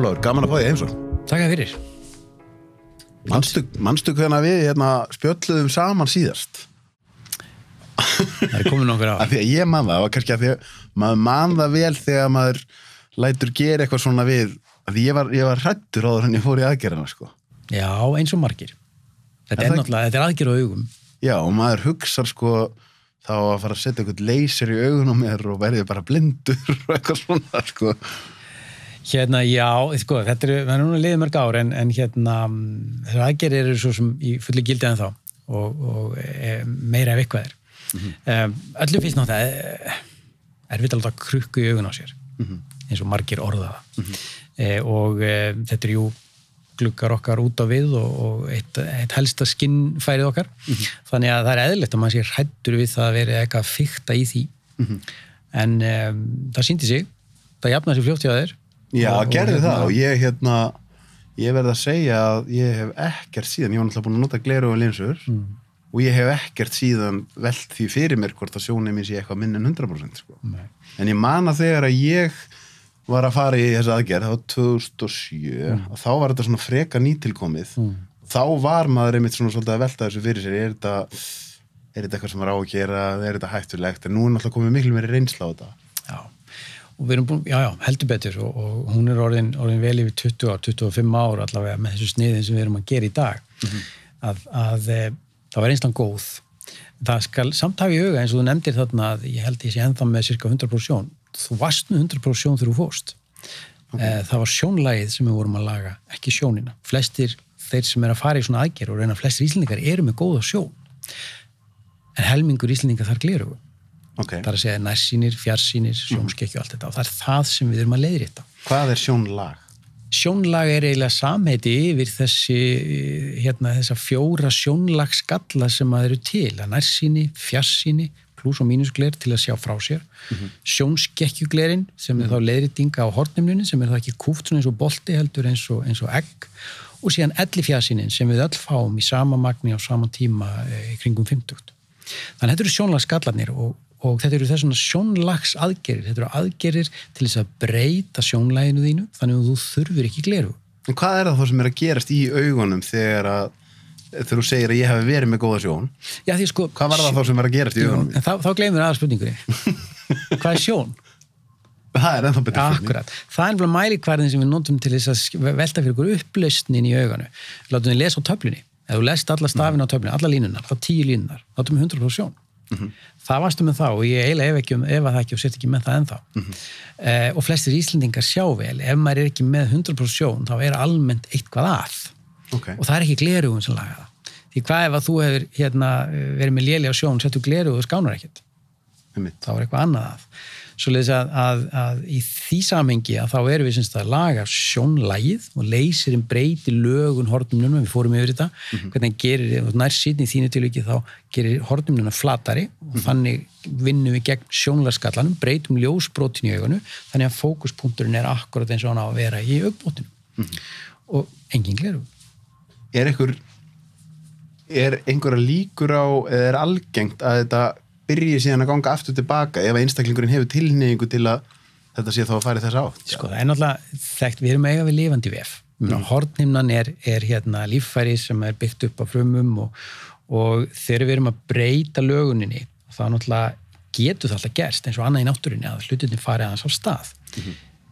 Ólafur, gaman að fá því heimsókn. Takk fyrir. Manstu hvernig við spjölluðum saman síðast? Það komin nokkur á. Af því að ég man það, og kannski að því að maður man það vel þegar maður lætur gera eitthvað svona við, af því ég var hræddur áður en ég fór í aðgerðina, sko. Já, eins og margir. Þetta er náttúrulega, þetta er aðgerð á augum. Já, og maður hugsar, sko, þá að fara að setja eitthvað leysir í augun á mér og verði bara blindur og eitthvað svona, sko. Já, sko, þetta er núna liðið mörg ár, en þessar aðgerðir eru svo sem í fullu gildi ennþá og meira ef eitthvað er. Öllum finnst náttúrulega erfitt að láta krukku í augun á sér, eins og margir orða það. Og þetta er jú gluggar okkar út á við og eitt helsta skinnfærið okkar. Þannig að það er eðlilegt að maður sé hræddur við það að vera eitthvað að fikta í því. En það sýndi sig, það jafnaði sig fljótt hjá þér. Já, gerði það og ég verð að segja að ég hef ekkert síðan, ég var náttúrulega búin að nota gleraugu og linsur og ég hef ekkert síðan velt því fyrir mér hvort að sjónin mér sé eitthvað minn en 100%, sko. En ég man að þegar að ég var að fara í þessa aðgerð, það var 2007 og þá var þetta svona freka nýtilkomið. Þá var maður einmitt svona svolítið að velta þessu fyrir sér, er þetta eitthvað sem var á að gera, er þetta hættulegt, en nú er náttúrulega komið miklu meiri reynsla á þetta. Já, og við erum búin, heldur betur og hún er orðin vel yfir 20 ár, 25 ár allavega með þessu sniðin sem við erum að gera í dag, að það var einstaklega góð. Það skal samt hafa í huga, eins og þú nefndir þarna að ég held ég sé ennþá með cirka 100% sjón. Þú varst með 100% þegar þú fórst. Það var sjónlagið sem við vorum að laga, ekki sjónina. Flestir, þeir sem að fara í svona aðgerð og reyna flestir Íslendingar eru með góða sjón. En helmingur Íslendingar þarf gleraugu. Það er að segja nærsýnir, fjarsýnir, sjónskekkju og allt þetta. Og það er það sem við erum að leiðrétta. Hvað er sjónlag? Sjónlag er eiginlega samheiti yfir þessa 4 sjónlagsgalla sem að eru til. Að nærsýni, fjarsýni, pluss- og mínusgler til að sjá frá sér. Sjónskekkjuglerin sem er þá leiðréttinga á hornhimnunni sem er þá ekki kúpt svona eins og bolti heldur eins og egg. Og síðan ellifjarsýnin sem við öll fáum í sama magni á sama tíma í kringum 50. Þannig þetta eru sjónlagsgallarnir og þetta eru þessuna sjónlagsaðgerðir. Þetta eru aðgerðir til þess að breyta sjónlæginu þínu þannig að þú þurfir ekki gleraugu. En hvað er það sem er að gerast í augunum þegar þú segir að ég hef verið með góða sjón? Já, því sko... Hvað var það þá sem er að gerast í augunum? Þá gleymur aðra spurningunni. Hvað er sjón? Það er ennþá betur spurning. Akkurat. Það er ennfélag mælikvarðin sem við notum til þess að velta fyrir ykkur upplausnin í auganu. Látum við lesa á töflunni. Ef þú lest alla stafina á töflunni, alla línunar, þá 10 línunar, þá erum við 100% sjón. Það varstu með þá og ég eiginlega ef það ekki og sért ekki með það ennþá. Og flestir Íslendingar sjá vel, ef maður er ekki með 100% sjón, þá er almennt eitthvað að. Og það er ekki gleraugun sem laga það. Því hvað ef að þú hefur verið með léli á sjón, settu gleraugu og skánar ekkert. Þá er eitthvað annað að. Svoleiðis að í því samhengi að þá erum við að laga sjónlagið og leysirinn breyti lögun hornhimnunum, við fórum yfir þetta, hvernig gerir nærsýnni í þínu tilviki þá gerir hornhimnuna flatari og þannig vinnum við gegn sjónlagsgallanum, breytum ljósbrotin í auganu, þannig að fókuspunkturinn er akkurat eins og hann á að vera í augbotinu. Og engin gleraugu. Er einhverja líkur á, eða er algengt að þetta byrji síðan að ganga aftur tilbaka ef einstaklingurinn hefur tilhneigingu til að þetta sé þá að fara þess átt? Sko, það er náttúrulega þekkt, við erum eiga við lifandi vef. Hornhimnan er líffæri sem er byggt upp af frumum og þegar við erum að breyta löguninni, þá náttúrulega getur það alltaf gerst eins og annað í náttúrunni að hlutinni fari aðeins á stað.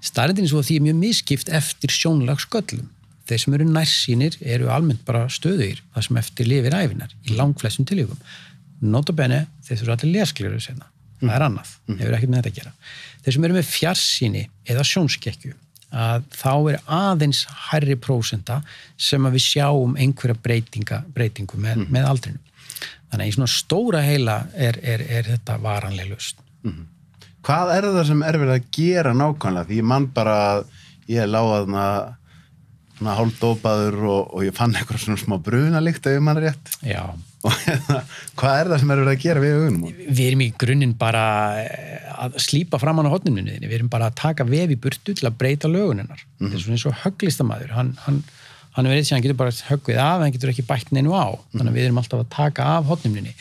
Staðreyndin er svo að því er mjög misskipt eftir sjónlagsgöllum. Þeir sem eru nærsýnir eru almennt bara stöðugir, það sem eftir lifir ævinar í langflestum tilvikum. Nota bene, þeir þurfa allir lesgleraugu seinna. Það er annað, hefur ekkert með þetta að gera. Þeir sem eru með fjarsýni eða sjónskekkju, að þá er aðeins hærri prósenta sem að við sjáum einhverja breytingu með aldrinum. Þannig að í svona stóra heila er þetta varanleg lausn. Hvað er það sem er verið að gera nákvæmlega? Því ég man bara að ég láði svona hálfdópaður og ég fann eitthvað svona smá brunalykt ef mann er rétt. Já. Og hvað er það sem er verið að gera við augunum? Við erum í grunninn bara að slípa framan á hornhimnunni þinni. Við erum bara að taka vef í burtu til að breyta löguninnar. Þetta er svona eins og högglistamæður. Hann verið sem hann getur bara höggvið af, hann getur ekki bætt neinu á. Þannig að við erum alltaf að taka af hornhimnunni.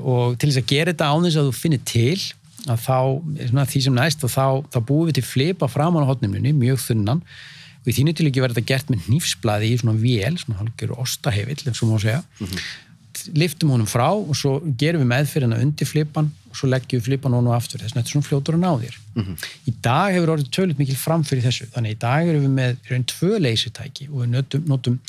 Og til þess að gera þetta án þess að þú finnir til, að þá, svona því sem næst, þá búum við til flipa framan á hornhimnunni, mjög þunnan, og í þínu tilviki verður þetta gert með hnífsblaði í svona vél, svona hálfgerður ostahefill, ef svo má segja. Lyftum honum frá og svo gerum við meðferðina undir flipan og svo leggjum við flipan honum aftur, þess að þetta er svona fljótur að ná þér. Í dag hefur orðið tölvöld mikil framfyrir þessu, þannig í dag erum við með 2 leysitæki og við notum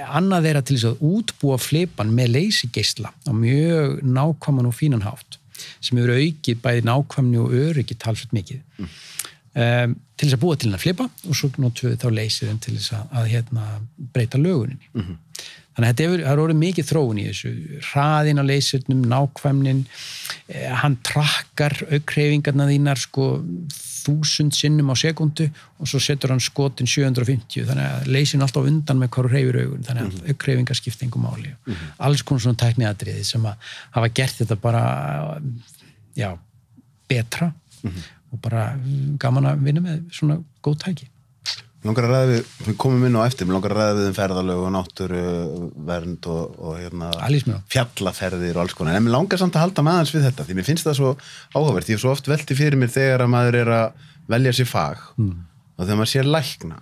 annað þeirra til þess að útbúa flipan með leysigeisla á mjög nákvæman og fínan hátt sem hefur aukið bæði nákvæmni og öryggi talsvert mikið til þess að búa til hennar flipa og svo notum við þá leysirinn til þess að breyta löguninni. Þannig að þetta er orðið mikið þróun í þessu, hraðin á leysirnum, nákvæmnin, hann trakkar aukhreyfingarnar þínar 1000 sinnum á sekundu og svo setur hann skotin 750, þannig að leysirinn alltaf undan með hvað hreyfir augun, þannig að aukhreyfingar skipta engu máli. Alls konar svona tækniatriði sem að hafa gert þetta bara, betra og bara gaman að vinna með svona góð tæki. Langar að ræða við komum inn á eftir, langar að ræða við ferðalög og náttúruvernd og fjallaferðir og alls konar. En mér langar samt að halda með aðeins við þetta, því mér finnst það svo áhugavert. Ég hef svo oft velti fyrir mér þegar að maður er að velja sér fag og þegar maður sér lækna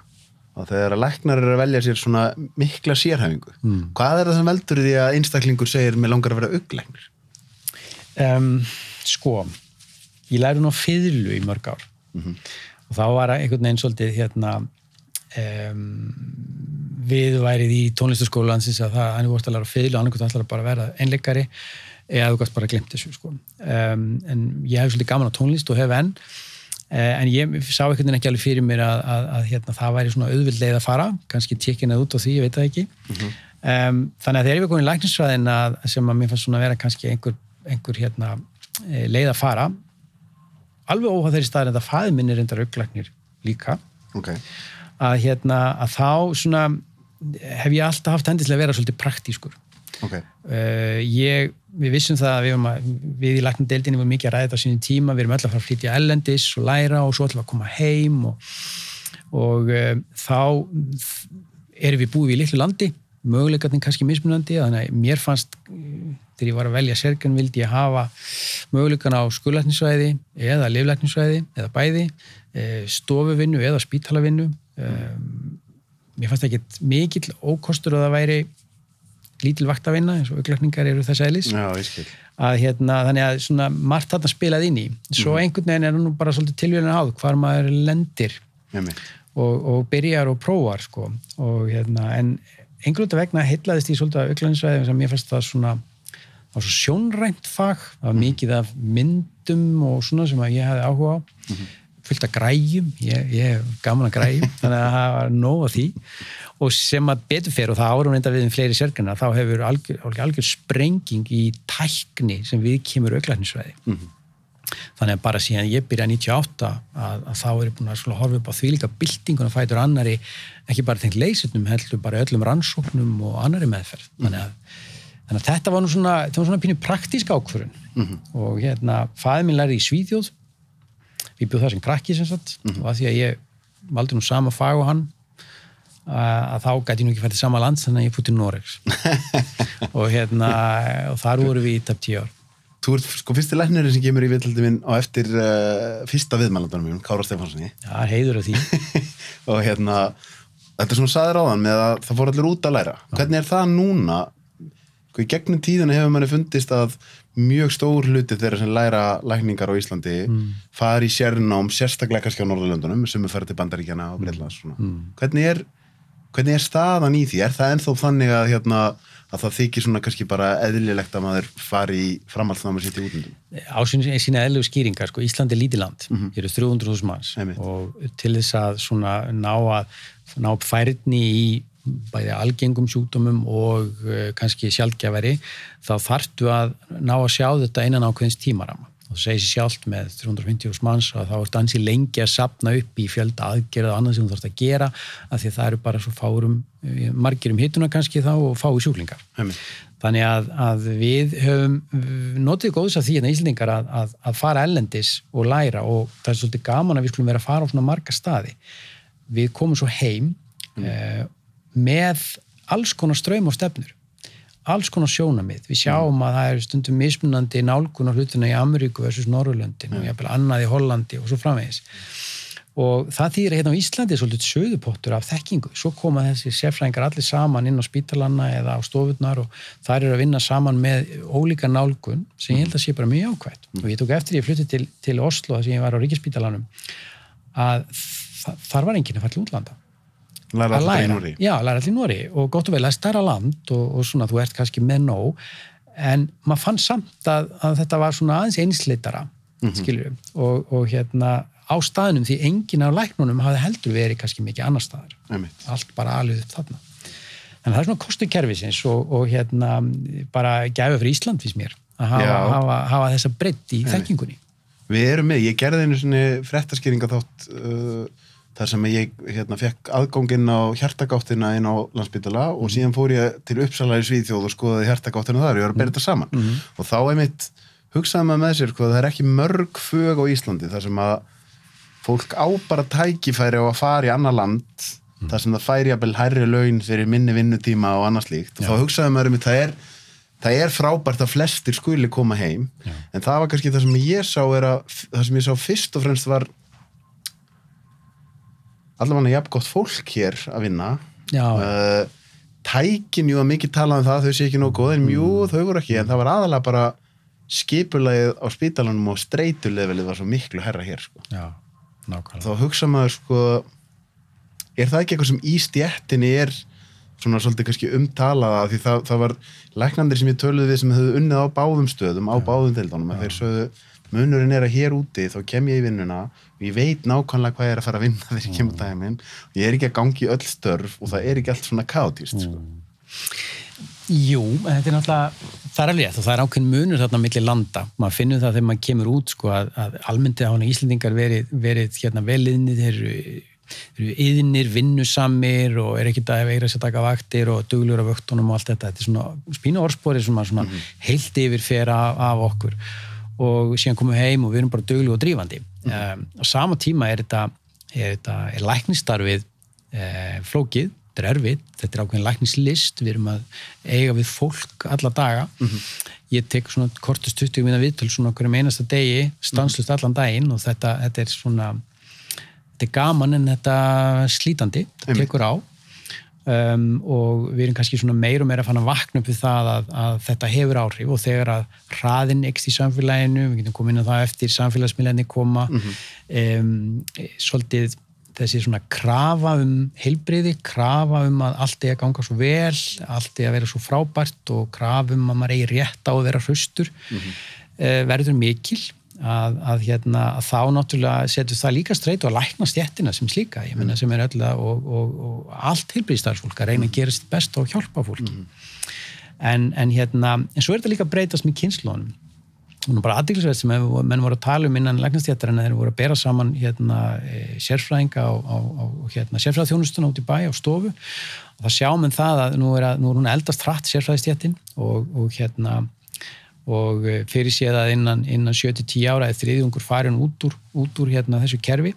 og þegar að læknar er að velja sér svona mikla sérhæfingu. Hvað er það sem veldur því að einstaklingur segir mér langar að vera augnlæknir? Ég læri nú á fiðlu í mörg ár og þá var einhvern veginn svolítið viðværið í tónlistaskóla landsins að hann vorst að læra fiðlu og annarkvæmt ætlar að bara vera einleikari eða þú gast bara glemt þessu en ég hef svolítið gaman á tónlist og hef en ég sá einhvern veginn ekki alveg fyrir mér að það væri svona auðvild leið að fara, kannski tekkinað út á því, ég veit það ekki þannig að þegar ég var komin í læknisfræðin sem að mér fannst svona að vera kannski einhver leið að fara alveg óháð þeirri staðar en það faðir minn reyndar augnlæknir líka að þá svona hef ég alltaf haft hendislega að vera svolítið praktískur við vissum það að við í læknadeildinni vorum mikið að ræða þetta á sínum tíma, við erum öll að fara að flytja erlendis og læra og svo ætlum við að koma heim og þá erum við búið í litlu landi möguleikarnir kannski mismunandi, þannig að mér fannst þegar ég var að velja sérgrein vildi ég hafa möguleikan á skurðlæknisfræði eða lyflæknisfræði eða bæði, stofuvinnu eða spítalavinnu. Mér fannst ekkert mikill ókostur að það væri lítil vaktavinna eins og augnlækningar eru þess eðlis. Já, ég skil. Þannig að svona margt þarna spilað inn í. Svo einhvern veginn er nú bara svolítið tilvíðan að háð hvar maður lendir og byrjar og prófar og en einhvern vegna heillaðist ég svolítið af augnlæknisfræði sem mér fannst það svona á svo sjónrænt fag, það var mikið af myndum og svona sem að ég hefði áhuga á fullt af græjum, ég hef gaman að græjum þannig að það var nóg af því og sem að betur fer og það árum reynda við fleiri sérgreina, þá hefur algjör sprenging í tækni sem við kemur augnlæknisfræði þannig að bara síðan ég byrjaði 98 að þá er ég búin að horfa upp á því líka byltinguna fætur annari, ekki bara tengt leysirnum, heldur bara öllum rannsóknum og annari meðferð þannig að þetta var nú svona pínu praktísk ákvörðun og faðir minn lærði í Svíþjóð ég bjóð það sem krakki sem sagt og að því að ég valdi nú sama fag og hann að þá gæti ég nú ekki fært til sama land þannig að ég fór til Noregs og þar voru við í tæp 10 ár. Þú ert fyrsti læknirinn sem kemur í viðtaldi minn á eftir fyrsta viðmælandanum minn, Kára Stefánssoni. Já, heiður af því. Og þetta sem þú sagðir áðan með að það fór allir út að læra. Hvernig er það núna? Í gegnum tíðina hefur manni fundist að mjög stór hluti þeirra sem læra lækningar á Íslandi fara í sérnám, sérstaklega kannski á Norðurlöndunum, sem er ferð til Bandaríkjanna og Bretlands. Hvernig er staðan í því? Er það ennþá þannig að það þykir svona kannski bara eðlilegt að maður fari í framhaldsnámi sitt í útlöndum? Á sína eðlilegu skýringar, Ísland er lítið land, eru 300.000 manns og til þess að svona ná upp færni í bæði algengum sjúkdómum og kannski sjaldgæfari, þá þarftu að ná að sjá þetta innan ákveðins tímaramma. Og það segir sér sjálft með 350.000 manns að þá er ansi lengi að safna upp í fjölda aðgerða og annað sem þú þarfst að gera af því að það eru bara svo margir hituna kannski þá og fái sjúklingar. Þannig að við höfum notið góðs af því Íslendingar að fara erlendis og læra og það er svolítið gaman að við skulum vera að fara á svona marga staði. Við komum svo heim með alls konar straum og stefnur, alls konar sjónamið. Við sjáum að það er stundum mismunandi nálgun á hlutina í Ameríku versus Norðurlöndin og jafnvel annað í Hollandi og svo framvegis. og það þýðir hérna á Íslandi svolítið söðupottur af þekkingu, svo koma þessi sérfræðingar allir saman inn á spítalanna eða á stofurnar og þær eru að vinna saman með ólíka nálgun sem ég held að sé bara mjög ákvæmt og ég tók eftir ég flutti til Oslo þar sem ég var á Ríkisspítalanum að þar var enginn að fara til útlanda læra allir í Nóri og gott og vel að stærra land og svona þú ert kannski með nóg en maður fann samt að þetta var svona aðeins einsleitara skilur og hérna á staðnum því enginn af læknunum hafði heldur verið kannski mikið annar staðar. Allt bara alveg upp þarna. En það svona kostu kerfisins og hérna bara gæfa fyrir Ísland fyrst mér að hafa þessa breidd í þekkingunni. Við erum með, ég gerði einu svona fréttaskýringa þátt þar sem ég fekk aðganginn á hjartagáttina inn á Landspítala og síðan fór ég til Uppsala í Svíþjóð og skoðaði hjartagáttina þar og ég var að bera þetta saman. Og þá einmitt hugsaði maður með sér það er ekki mörg fög á Íslandi þar sem að fólk á bara tækifæri á að fara í annar land þar sem það færi jafnvel hærri laun fyrir minni vinnutíma og annað slíkt og þá hugsaði maður það er frábært að flestir skuli koma heim en það var kannski það sem ég sá það sem ég sá fyrst og fremst var allavega jafn gott fólk hér að vinna tækin jú að mikið talað það þau sé ekki nógu góð en þau voru ekki en það var aðalega bara skipulagið á spítalanum og streitulevelið var svo miklu herra hér sko. Nákvæmlega. Þá hugsa maður er það ekki eitthvað sem í stéttinni er svona svolítið kannski umtalaða því það var læknandir sem ég töluði við sem hefðu unnið á báðum stöðum, á báðum deildunum þeir sögðu, munurinn að hér úti þá kem ég í vinnuna og ég veit nákvæmlega hvað ég að fara að vinna þegar ég kemur daginn og ég er ekki að gangi öll störf og það er ekki allt svona kaotískt sko. Jú, þetta er náttúrulega það er alveg og það er ákveðin munur þarna milli landa maður finnur það þegar maður kemur út sko, að almennt hafa Íslendingar verið hérna veliðnir þeir eru iðnir, vinnusamir og er ekki að veira sér taka vaktir og duglur af vöktunum og allt þetta er svona spínu orðspori sem svona heilt yfir fer af okkur og síðan komum við heim og við erum bara duglu og drífandi á sama tíma er læknistarfið flókið þetta er erfitt, þetta er ákveðin læknislist við erum að eiga við fólk alla daga ég tek svona kortust 20 mína viðtöl svona okkur einasta degi stanslust allan daginn og þetta er svona þetta er gaman en þetta slítandi þetta tekur á og við erum kannski svona meira og meira að fann að vakna upp við það að þetta hefur áhrif og þegar að hraðinn eykst í samfélaginu við getum komið inn á það eftir samfélagsmiðlarnir koma svolítið þessi svona krafa heilbrigði, krafa að allt eigi að ganga svo vel, allt eigi að vera svo frábært og krafa að maður eigi rétt á að vera hraustur verður mikil að þá náttúrulega setur það líka streitu að lækna stéttina sem slíka, ég meina sem er öll og allt heilbrigðisstarfsfólk að reyna að gera sitt best og hjálpa fólki en svo er þetta líka að breytast með kynslónum og bara athyglisvert sem menn voru að tala innan læknastéttar en þeir voru að bera saman sérfræðinga á sérfræðaþjónustuna út í bæ á stofu og það sjá menn það að nú er hún eldast hratt sérfræðistéttin og fyrir séð að innan 7-10 ára er þriðjungur farin út úr þessu kerfi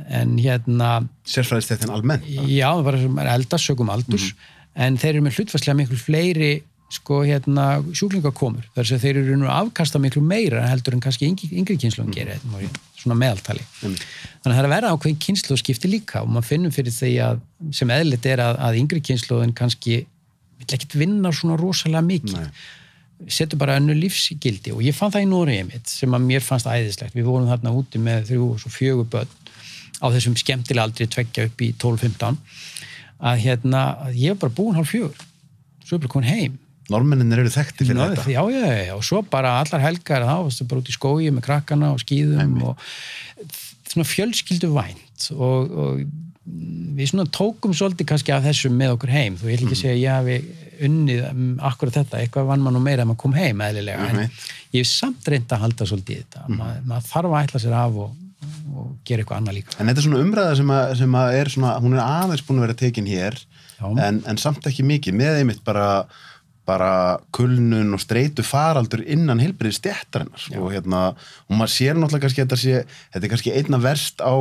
en sérfræðistéttin almennt? Já, það var eldast sögum aldurs en þeir eru með hlutfallslega miklu fleiri sjúklingakomur þar sem þeir eru nú afkasta miklu meira heldur en kannski yngri kynslóðin gerir svona meðaltali þannig að það er að vera ákveðin kynslóðskipti líka og maður finnum fyrir því að sem eðlitt er að yngri kynslóðin kannski vill ekkert vinna svona rosalega mikið setur bara önnu lífsgildi og ég fann það í Noregi mitt sem að mér fannst æðislegt við vorum þarna úti með 3 og 4 börn á þessum skemmtilega aldri 2 upp í 12-15 að ég var bara búin 3:30 svo er bara komin heim Norðmennirnir eru þekktir fyrir þetta. Já, og svo bara allar helgar þá varstu bara út í skógi með krakkana og skíðum og svona fjölskyldu vænt og við svona tókum svolítið kannski af þessu með okkur heim þú vil ekki segja við unnið akkurat þetta, eitthvað vann maður nú meira að maður kom heim eðlilega, en ég hef samt reynd að halda svolítið í þetta, maður þarf að ætla sér af og gera eitthvað annað líka. En þetta er svona umræða sem að er svona, hún er aðeins búin að vera tekin hér en samt ekki mikið, með einmitt bara kulnun og streitu faraldur innan heilbrigðisstéttarinnar og maður sér náttúrulega kannski þetta er kannski einna verst á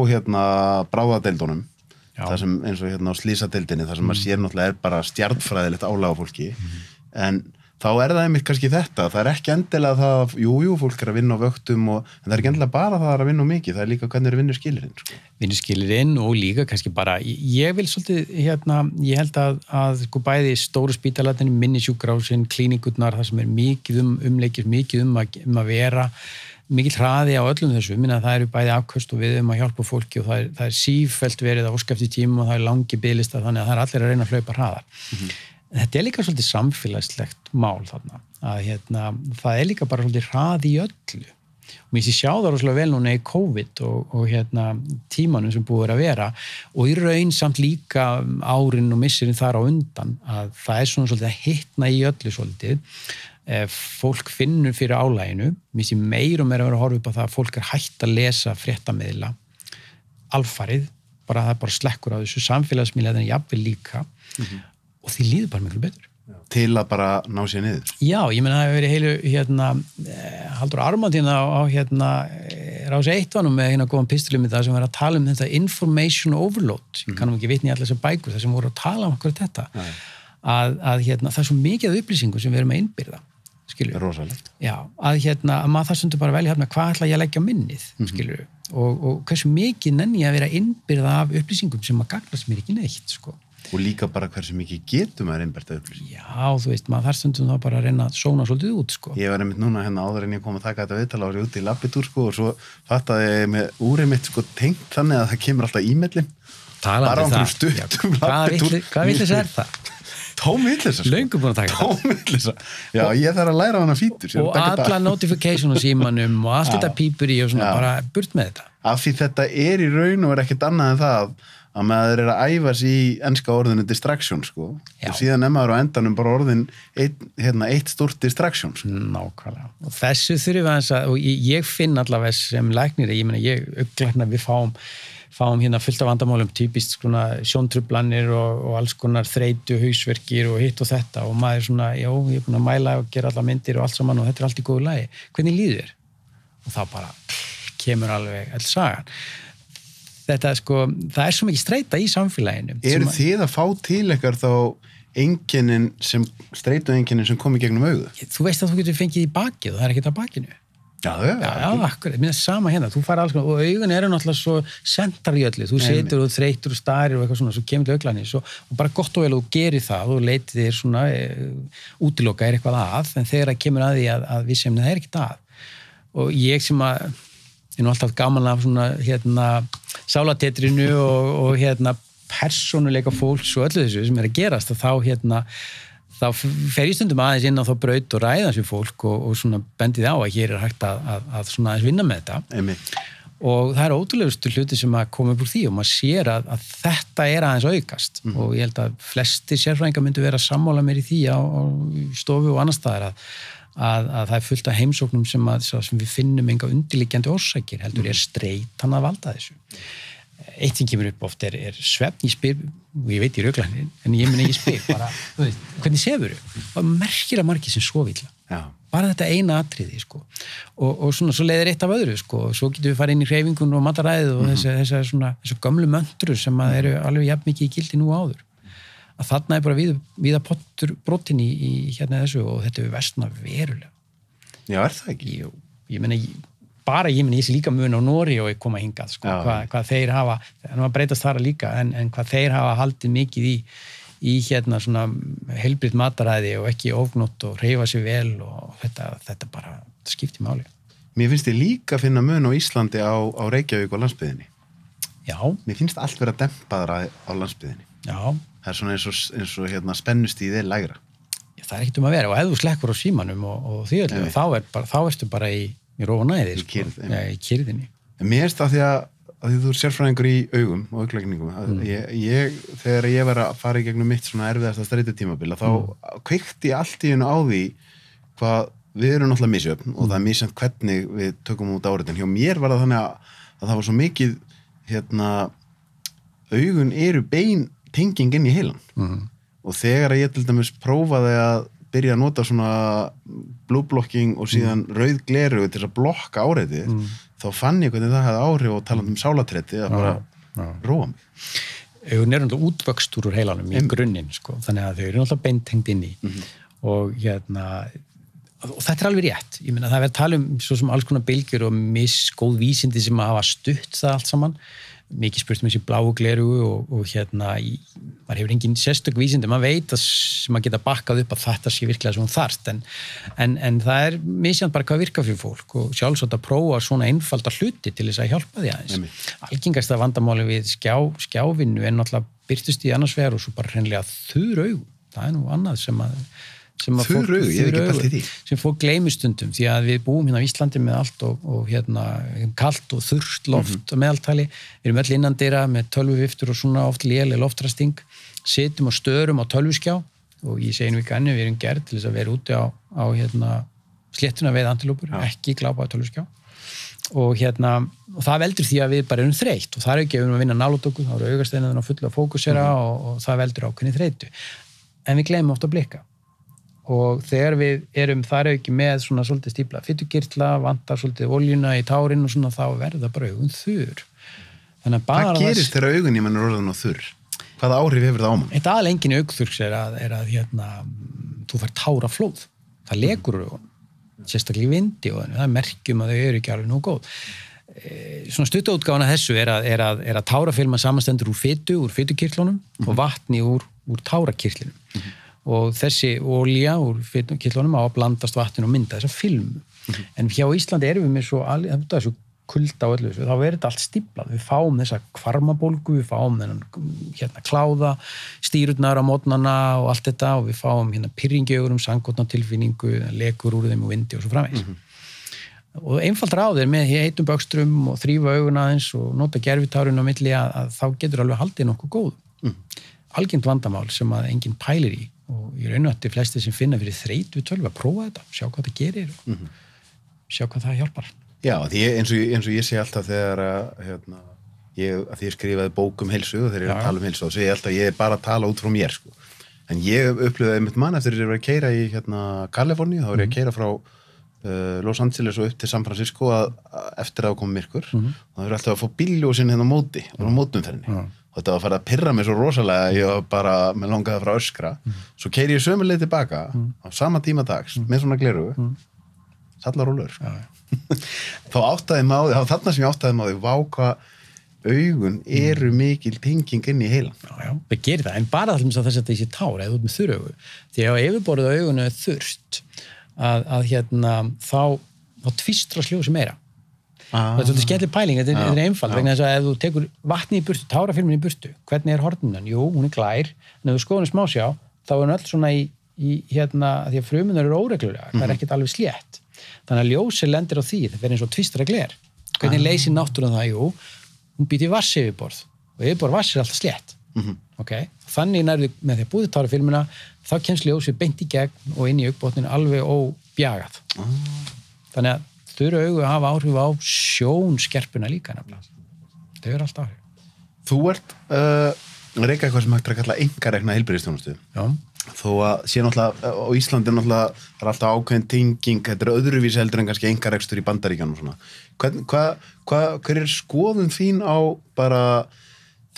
bráðadeildunum það sem eins og á slísadeildinni það sem maður sér náttúrulega er bara stjarnfræðilegt álag á fólki en þá það einmitt kannski þetta, það ekki endilega það, jú, fólk að vinna á vöktum en það ekki endilega bara það að vinna á mikið, það líka hvernig vinnuskilirinn. Sko. Vinnuskilirinn og líka kannski bara, ég vil svolítið, ég held að sko bæði stóru spítalarnir, minni sjúkrahúsin, klínikurnar, það sem mikið umleikir, mikið að vera, mikið hraði á öllum þessu, minna það eru bæði afköst og við að hjálpa fólki og það sífellt verið að óska eftir tíma og það langi biðlistar, þannig að það allir að reyna að hlaupa hraðar. Þetta líka svolítið samfélagslegt mál þarna, að það líka bara svolítið hraði í öllu. Og mér sé sjá það rosalega vel núna í COVID og tímanum sem búið að vera og í raun samt líka árin og missirinn þar á undan, að það svona svolítið að hitna í öllu svolítið. Fólk finnur fyrir álaginu, mér sé meir og meira að vera að horfa upp á það að fólk hætt að lesa fréttamiðla alfarið, bara það bara slekkur á þessu samfélagsmiðla en jafnvel líka og því líður bara miklu betur. Til að bara ná sér niður. Já, ég meina það hefur verið heilu Halldór Ármann á Rás 1 með góðan pistilum í það sem var að tala þetta information overload. Ég kannum ekki vitna í allar þessar bækur þar sem voru að tala okkur þetta. Að það svo mikið upplýsingum sem við erum að innbyrða. Skilur. Rosalegt. Já, að maður það stundur bara velja hvað ætla ég að leggja á minnið, skilur. Og hversu mikið nenni að vera innbyrða af upplýsingum sem að gagnast mér ekki neitt, sko. Og líka bara hversu mikið getum að innbyrta upplýsingum. Já, þú veist, maður þar stundum þá bara að reyna að sóna svolítið út, sko. Ég var einmitt núna áður en ég kom að taka þetta viðtala og út í labbitúr, sko, og svo fattaði ég með úrið mitt, sko, tengt þannig að það kemur alltaf e-mailin. Bara á einhverjum stuttum labbitúr. Hvað vitleisa það? Tómvillisa, sko. Löngu búin að taka það. Tómvillisa. Já, ég þarf að læra hana fítur. Og alla notification á símanum og allt þetta pípur í og svona bara burt með þetta. Af því þetta í raun og ekkert annað en það að maður að æfa sig í enska orðinu distraction, sko. Og síðan maður á endanum bara orðin eitt stórt distraction, sko. Nákvæmlega. Og þessu þurfum við og ég finn allavega sem læknir, ég meina, uppglækna við fáum fullt af vandamálum, typist sjóntruflanir og alls konar þreytu, hausverkir og hitt og þetta og maður svona, já, ég búin að mæla og gera alla myndir og allt saman og þetta allt í góðu lagi. Hvernig líður þér? Og þá bara kemur alveg all sagan. Þetta sko, það svo mikið streita í samfélaginu. Eru þið að fá til eitthvað þá streitueinkennin sem kom í gegnum augu? Þú veist að þú getur fengið í bakið og það ekkert á bakinu. Já, akkurat, mér sama hérna, þú fara alls konar og augun náttúrulega svo sentar í öllu, þú setur og þreytur og starir og eitthvað svona, svo kemur til auglanis og bara gott og vel og gerir það og leitið þér svona útiloka eitthvað að, en þegar það kemur að því að við sem það ekkert að og ég sem að ég alltaf gaman af svona sálatetrinu og persónuleika fólks og öllu þessu sem að gerast og þá fer ég stundum aðeins inn á þá braut og ræða þessu fólk og svona bendið á að hér hægt að svona aðeins vinna með þetta. Einmitt. Og það ótrúlegustu hluti sem að koma upp úr því og maður sér að þetta aðeins aukast og ég held að flestir sérfræðingar myndu vera sammála mér í því á stofu og annar staðar að það fullt af heimsóknum sem við finnum enga undirliggjandi orsakir heldur streitan að valda þessu. Eitt sem kemur upp oft svefn, ég spyr, og ég veit í röglæknin, en ég spyr bara, hvernig sefur þú? Það merkilega margir sem sofa illa. Já. Bara þetta eina atriði, sko. Og svona, svo leiðir eitt af öðru, sko. Svo getum við farið inn í hreyfingun og mataræðið og þessu gömlu möndru sem eru alveg jafn mikið í gildi nú áður. Að þarna bara víða pottur brotin í þessu og þetta versna verulega. Já, það ekki? Jú, ég meina, ég sé líka mun á Nóri og ég koma hingað, sko, hvað þeir hafa, þannig að breytast þar líka, en hvað þeir hafa haldið mikið í svona heilbrigt mataræði og ekki ofgnótt og hreyfa sig vel og þetta bara skiptir máli. Mér finnst ég líka að finna mun á Íslandi á Reykjavík og landsbyggðinni. Já. Mér finnst allt vera dempaðra á landsbyggðinni. Já. Það svona eins og spennustíðið lægra. Já, það ekkert að vera og ef þú slekkur á símanum og því öllu, þá ertu bara í rónæði, sko. Í kyrðinni. Mér finnst það því að þú er sérfræðingur í augum og auglækningum þegar ég var að fara í gegnum mitt svona erfiðasta streitutímabila þá kveikti allt í einu á því hvað við erum náttúrulega misjöfn og það er misjöfn hvernig við tökum út áriðin. Hjá mér var það þannig að það var svo mikið augun eru bein tenging inn í heilan og þegar ég til dæmis prófaði að byrja að nota svona blue blocking og síðan rauð gleru til að blokka áreiti þá fann ég hvernig það hefði áhrif og talandi sálatrétti að bara róa mig. Augun náttúrulega útvöxt úr heilanum í grunninn, sko, þannig að þau náttúrulega beintengd inn í og og þetta alveg rétt, ég meina það verður tala svo sem alls konar bylgjur og góð vísindi sem að hafa stutt það allt saman, mikið spurt þessi bláu glerugu og maður hefur engin sérstök vísindi, maður veit sem að geta bakkað upp að þetta sé virkilega svona þarft, en það misjant bara hvað virkar fyrir fólk og sjálfsagt að prófa svona einfalda hluti til þess að hjálpa því aðeins. Algengasta vandamáli við skjávinnu náttúrulega birtust í annars vegar og svo bara hreinlega þurr augu, það nú annað sem fólk gleymir stundum því að við búum hérna á Íslandi með allt og kalt og þurrt loft meðaltali, við erum öll innandyra með tölvuviftur og svona oft léleg loftrasting, sitjum og störum á tölvuskjá og ég segi nú ekki annir, við erum gerð til þess að vera úti á sléttuna veið antilópur, ekki glápa á tölvuskjá og það veldur því að við bara erum þreytt og það er ekki að við erum að vinna nálatöku, þá eru augasteinarnir á fullu að fókusera og það veldur ákveðni þreytu, en við gleymum oft að blikka og þegar við erum þar ekki með svona svolítið stípla fitukirtla, vantar svolítið oljuna í tárin og svona þá verða bara augun þurr. Hvað gerist þegar augun í mann er orðin á þurr? Hvaða áhrif hefur það á mann? Eitt aðalengin augþurrs er að þú fær táraflóð. Það lekur úr augun, sérstaklega í vindi og það er merkjum að þau eru ekki alveg nú góð. Svona stuttaútgáfan af þessu er að tárafilma samanstendur úr fitukirtlunum og vatni úr tárakirtlinum. Og þessi olía úr fitukirtlunum á að blandast vatninu og mynda þessa filmu. En hjá Íslandi erum við með svo kulda og öllu þessu, þá er þetta allt stíplað. Við fáum þessa kvarmabólgu, við fáum þennan kláða, stýrurnar á mótnana og allt þetta og við fáum pirringjögurum, sangkotnatilfinningu, lekur úr þeim og vindi og svo framvegis. Og einfalt ráð er með heitum bökstrum og þrífa augun aðeins og nota gervitárun á milli að þá getur alveg haldið nokkuð góð. Algengt vandamál sem að enginn pælir í og ég raun og þetta flesti sem finna fyrir þreytu við tölvu að prófa þetta, sjá hvað það gerir og sjá hvað það hjálpar. Já, því eins og ég sé alltaf þegar að ég skrifaði bók heilsu og þegar ég er að tala heilsu og sé ég alltaf að ég er bara að tala út frá mér sko. En ég upplifði mitt mann eftir að ég var að keyra í Kaliforníu, þá var ég að keyra frá Los Angeles og upp til San Francisco eftir að koma myrkur og það er alltaf að fá bílljósin á móti á mótumferðinni. Og þetta var að fara að pirra mig svo rosalega að ég bara með langaði frá öskra. Svo keyri ég sömu leið tilbaka á sama tíma dags með svona glerugu. Sallarúlur. Þá áttaði maður, þarna sem ég áttaði maður, vá hvað augun eru mikil tenging inn í heilan. Já, það gerir það, en bara þess að þetta sé tár, eða út með þurr augu. Því að yfirborðið á augunum er þurrt, þá tvístrar ljósið meira. Það er svolítið skemmtileg pæling, þetta er einfald vegna þess að ef þú tekur vatni í burtu, tárafilmin í burtu, hvernig er hornunan? Jú, hún er glær, en ef þú skoðum smásjá, þá er hún öll svona í því að frumunar eru óreglulega, það er ekkert alveg slétt. Þannig að ljósið lendir á því, það fer eins og tvistra gler. Hvernig leysir náttúran það? Jú, hún býr til vatnsyfirborð og yfirborð vatns er alltaf slétt. Okay? Þannig nærðu með því að búið tárafilmina, þá kemst ljósið beint í gegn og inn í augbotninu alveg óbjagað. Þannig að þurru augu hafa áhrif á sjónskerpuna líka nefnilega. Það er alltaf áhrif. Þú ert að reyka eitthvað sem hægt að kalla einkarekna heilbrigðisþjónustu. Já. Þó að sé náttúrulega, á Íslandi náttúrulega það er alltaf ákveðin tenging, þetta er öðruvísi heldur en kannski einkarekstur í Bandaríkjunum og svona. Hver er skoðun þín á bara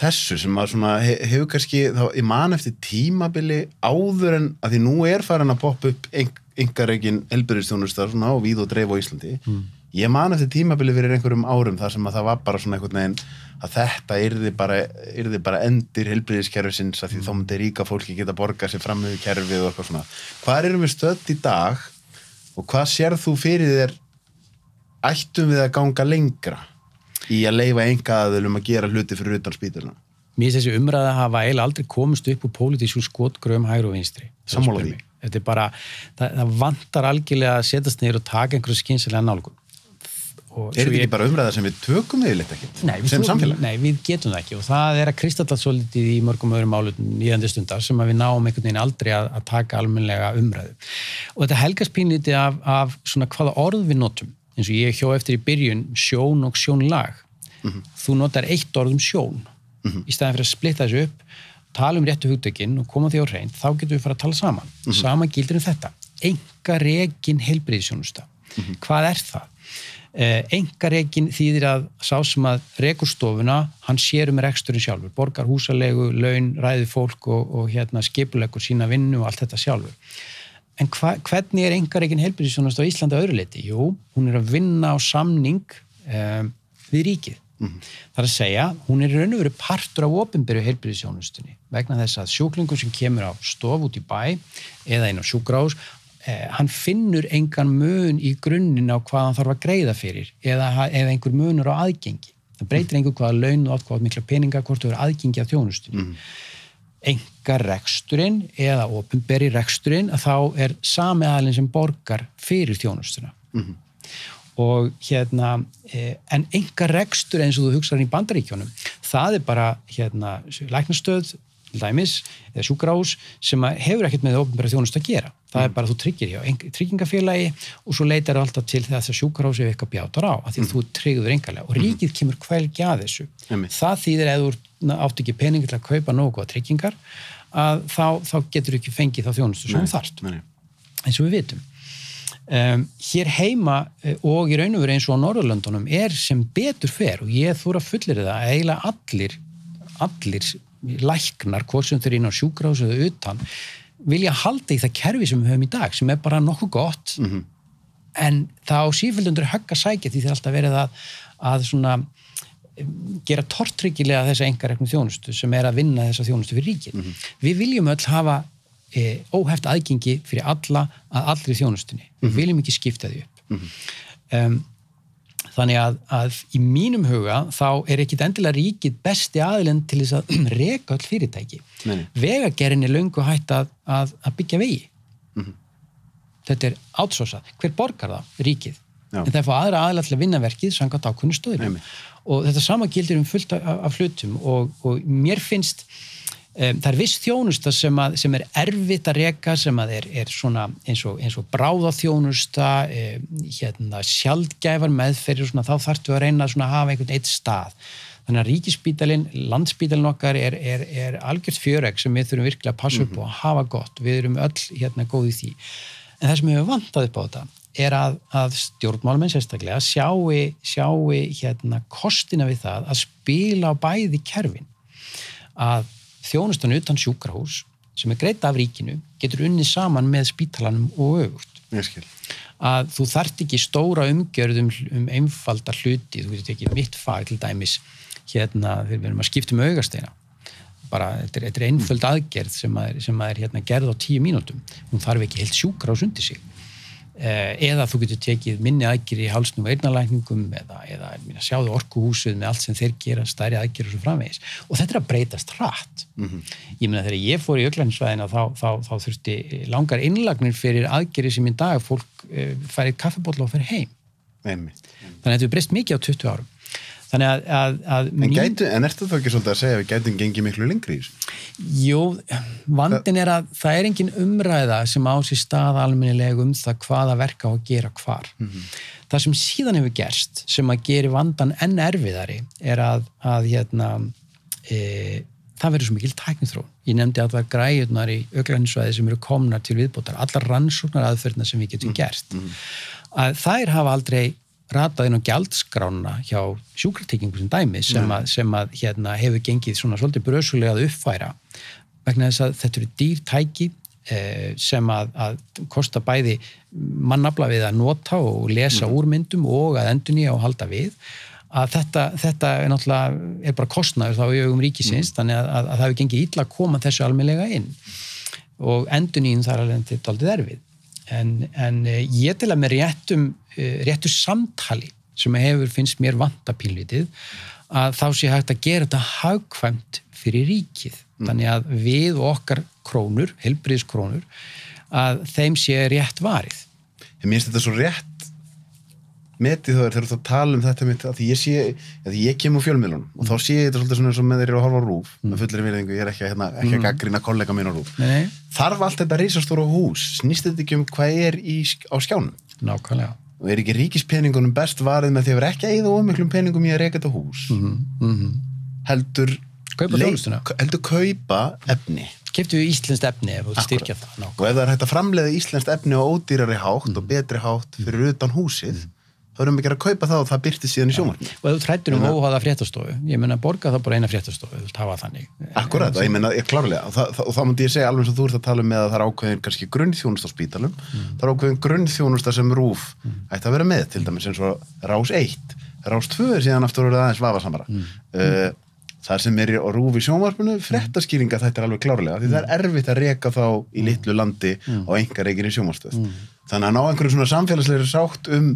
þessu sem að svona hefur kannski, þá ég man eftir tímabili áður en að því nú er farin að poppa upp einkarekin heilbrigðisþjónusta svona á víð og dreif á Íslandi. Ég man eftir tímabili fyrir einhverjum árum þar sem að það var bara svona einhvern veginn að þetta yrði bara endir heilbrigðiskerfisins að því þá myndi ríka fólki geta borgað sér fram með kerfið og eitthvað svona. Hvar erum við stödd í dag og hvað sérð þú fyrir þér ættum við að ganga lengra í að leyfa einkaaðilum að gera hluti fyrir utan spítalana? Mér finnst þessi umræða hafa eiginlega aldrei komist upp úr pólitísku skotgröfum hægri og vinstri. Sammála því. Þetta er bara, það vantar algjörlega að setjast niður og taka einhverju skynsamlega nálgun. Er þetta ekki bara umræða sem við tökum yfirleitt ekkert? Sem samfélag? Nei, við getum það ekki og það er að kristalla svolítið í mörgum öðrum málum líðandi stundar sem að við náum einhvern veginn aldrei að taka almennilega umræðu. Og þetta helgast pínlítið af svona hvaða orð við notum. Eins og ég hjó eftir í byrjun sjón og sjónlag. Þú notar eitt orð sjón. Í staðin fyrir að splitta þessu upp, tala réttu hugtökin og koma því á hreint, þá getum við fara að tala saman. Sama gildir þetta. Einkarekin heilbrigðisþjónusta. Hvað er það? Einkarekin þýðir að sá sem að rekur stofuna, hann sér reksturinn sjálfur, borgar húsalegu, laun, ræði fólk og skipuleggur sína vinnu og allt þetta sjálfur. En hvernig einkarekin heilbrigðisþjónusta á Íslandi að öðru leyti? Jú, hún að vinna á samning við ríkið. Það að segja, hún í raun og veru partur af opinberu heilbrigðisþjónustunni vegna þess að sjúklingur sem kemur á stof út í bæ eða inn á sjúkrahús, hann finnur engan mun í grunninn á hvað hann þarf að greiða fyrir eða einhver munur á aðgengi. Það breytir einhver hvaða laun og hvað mikla peninga hvort þú eru aðgengi af þjónustunni. Einkareksturinn eða opinberi reksturinn að þá sami aðilinn sem borgar fyrir þjónustuna. Og en einkarekstur eins og þú hugsaðir í Bandaríkjunum, það bara læknastöð, dæmis, eða sjúkrahús sem hefur ekkert með opinbera þjónustu að gera. Það bara þú tryggir hjá tryggingafélagi og svo leitar alltaf til þess að sjúkrahús ef eitthvað bjátar á, af því að þú tryggður engarlega og ríkið kemur hvergi að þessu. Það þýðir ef þú átt ekki pening til að kaupa nógu góða tryggingar að þá getur ekki fengið þá þjónustu sem þú þarft. Eins og við vitum. Hér heima og í raun og veru eins og á Norðurlöndunum sem betur fer og ég þóra fullir það eiginlega allir læknar, hvort sem þau inn á sjúkrahús eða utan, vilja halda í það kerfi sem við höfum í dag, sem bara nokkuð gott, en það á sífellt undir högg að sækja því það alltaf verið að svona gera tortryggilega þessa einkareknu þjónustu sem að vinna þessa þjónustu fyrir ríkið. Við viljum öll hafa óheft aðgengi fyrir alla að allri þjónustunni. Við viljum ekki skipta því upp. Þannig að í mínum huga þá ekki endilega ríkið besti aðilinn til þess að reka öll fyrirtæki. Vegagerðin löngu hætt að byggja vegi. Þetta outsourcað. Hver borgar það? Ríkið. En það fá aðra aðila til að vinna verkið samkvæmt ákveðnu stöðum. Og þetta sama gildir fullt af hlutum og mér finnst það viss þjónusta sem erfitt að reka, sem svona eins og bráðaþjónusta, sjaldgæfar meðferðir, þá þarftu að reyna að hafa einhvern eitt stað. Þannig að ríkisspítalinn, landsspítalinn okkar algjört fjöregg sem við þurfum virkilega að passa upp og hafa gott. Við erum öll góð í því. En það sem við höfum vantað upp á þetta að stjórnmálamenn sérstaklega sjái kostina við það að spila á bæði kerfin. Að þjónustan utan sjúkrahús sem greidd af ríkinu getur unnið saman með spítalanum og öfugt. Ég skil. Að þú þarft ekki stóra umgjörð einfalda hluti, þú getur ekki mitt fag til dæmis þegar við erum að skipta augasteina. Bara, þetta einföld aðgerð sem gerð á 10 mínútum. Hún þarf ekki heilt sjúkrahús undir sig. Eða þú getur tekið minni aðgerð í hálsnum og eyrnalækningum eða sjáðu orkuhúsið með allt sem þeir gera, stærri aðgerð og svo framvegis. Og þetta að breytast hratt. Ég meina þegar ég fór í Öglandsvæðina þá þurfti langar innlagnir fyrir aðgerðir sem í dag fólk færið kaffibolla og fer heim. Þannig að þetta breyst mikið á 20 árum. Þannig að En ertu þá ekki svolítið að segja að við gætum gengið miklu lengri í þessu? Jú, vandinn að það engin umræða sem á sér stað almennilega það hvaða verka á að gera hvar. Það sem síðan hefur gerst, sem að gera vandan enn erfiðari, að það verður svo mikil tækniþróun. Ég nefndi að það græjurnar í Öglandsvæði sem eru komnar til viðbótar, allar rannsóknar aðferðina sem við getum gert. Að þær hafa aldrei ratað inn á gjaldskrána hjá sjúkratryggingum sem dæmi sem hefur gengið svona svolítið brösulega að uppfæra vegna þess að þetta eru dýr tæki sem að kosta bæði mannafla við að nota og lesa úr myndum og að endurnýja og halda við að þetta náttúrulega bara kostnaður þá í augum ríkisins þannig að það hefur gengið illa að koma þessu almennilega inn og endurnýjun þar alveg til dálítið erfið en ég til að með réttu samtali sem hefur finnst mér vanta pínlítið að þá sé hægt að gera þetta hagkvæmt fyrir ríkið þannig að við og okkar krónur, heilbrigðiskrónur að þeim sé rétt varið. Mér finnst þetta svo rétt metið þá þegar þú tala þetta mitt að því ég kem úr fjölmiðlunum og þá sé ég þetta svolítið svona eins og með þeir eru að horfa á RÚV með fullri virðingu, ég ekki að gagnrýna kollega mín á RÚV. Þarf allt þetta risastóra hús, snýst þetta ekki hvað á skjánum? Nákvæmlega. Og ekki ríkispeningunum best varið með því að vera ekki að eyða of miklum peningum í að reka þetta hús heldur kaupa efni. Keyptu íslenskt efni ef þú styrkja það. Og ef það hægt að framleiða íslenskt efni á ódýrari hátt og betri hátt fyrir utan húsið þá erum við ekki að kaupa það og það birtist síðan í sjónvarpinu. Og ef þú trættir óháða fréttastofu, ég meina borga það bara eina fréttastofu, þú vilt hafa þannig. Akkurat, ég meina, klárlega, og þá myndi ég segja alveg eins og þú ert að tala með að það er ákveðin kannski grunnþjónusta á spítalum, það er ákveðin grunnþjónusta sem RÚV ætti að vera með, til dæmis eins og Rás 1, Rás 2 er síðan aftur orðið aðeins vafasamara. Það sem er á RÚV í sjónvarpinu, fréttaskýringa þetta er alveg klárlega, því það er erfitt að reka þá í litlu landi á einkarekinni sjónvarpsstöð. Þannig að ná einhverjum svona samfélagslegri sátt en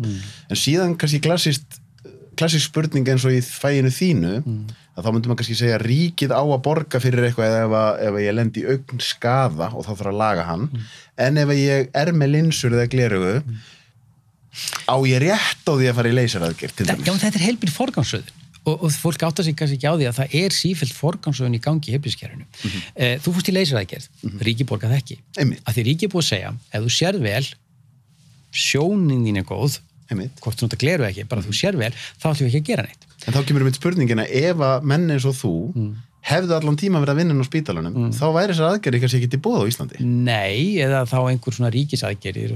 síðan kannski klassísk spurning eins og í fæinu þínu, að þá myndum maður kannski segja ríkið á að borga fyrir eitthvað ef ég lendi í augnskaða og þá þarf að laga hann, en ef ég er með linsur eða gleraugu, á ég rétt á því að fara í leysaraðgerð til dæmis. Já, þetta er heilbrigð forgangsröðun. Og fólk áttar sig kannski ekki á því að það er sífellt forgangsröðun í gangi í heilbrigðiskerfinu. Þú fórst í leysaraðgerð, ríkið borgað ekki. Af því ríkið búið að segja, ef þú sér vel, sjónin þín er góð, hvort þú nota gleru ekki, bara þú sér vel, þá ætlum við ekki að gera neitt. En þá kemur við spurningina, ef að menn eins og þú hefðu allan tíma verið að vinna á spítalunum, þá væri þessar aðgerðir kannski ekki til boða á Íslandi. Nei, eða þá einhver svona ríkisaðgerðir.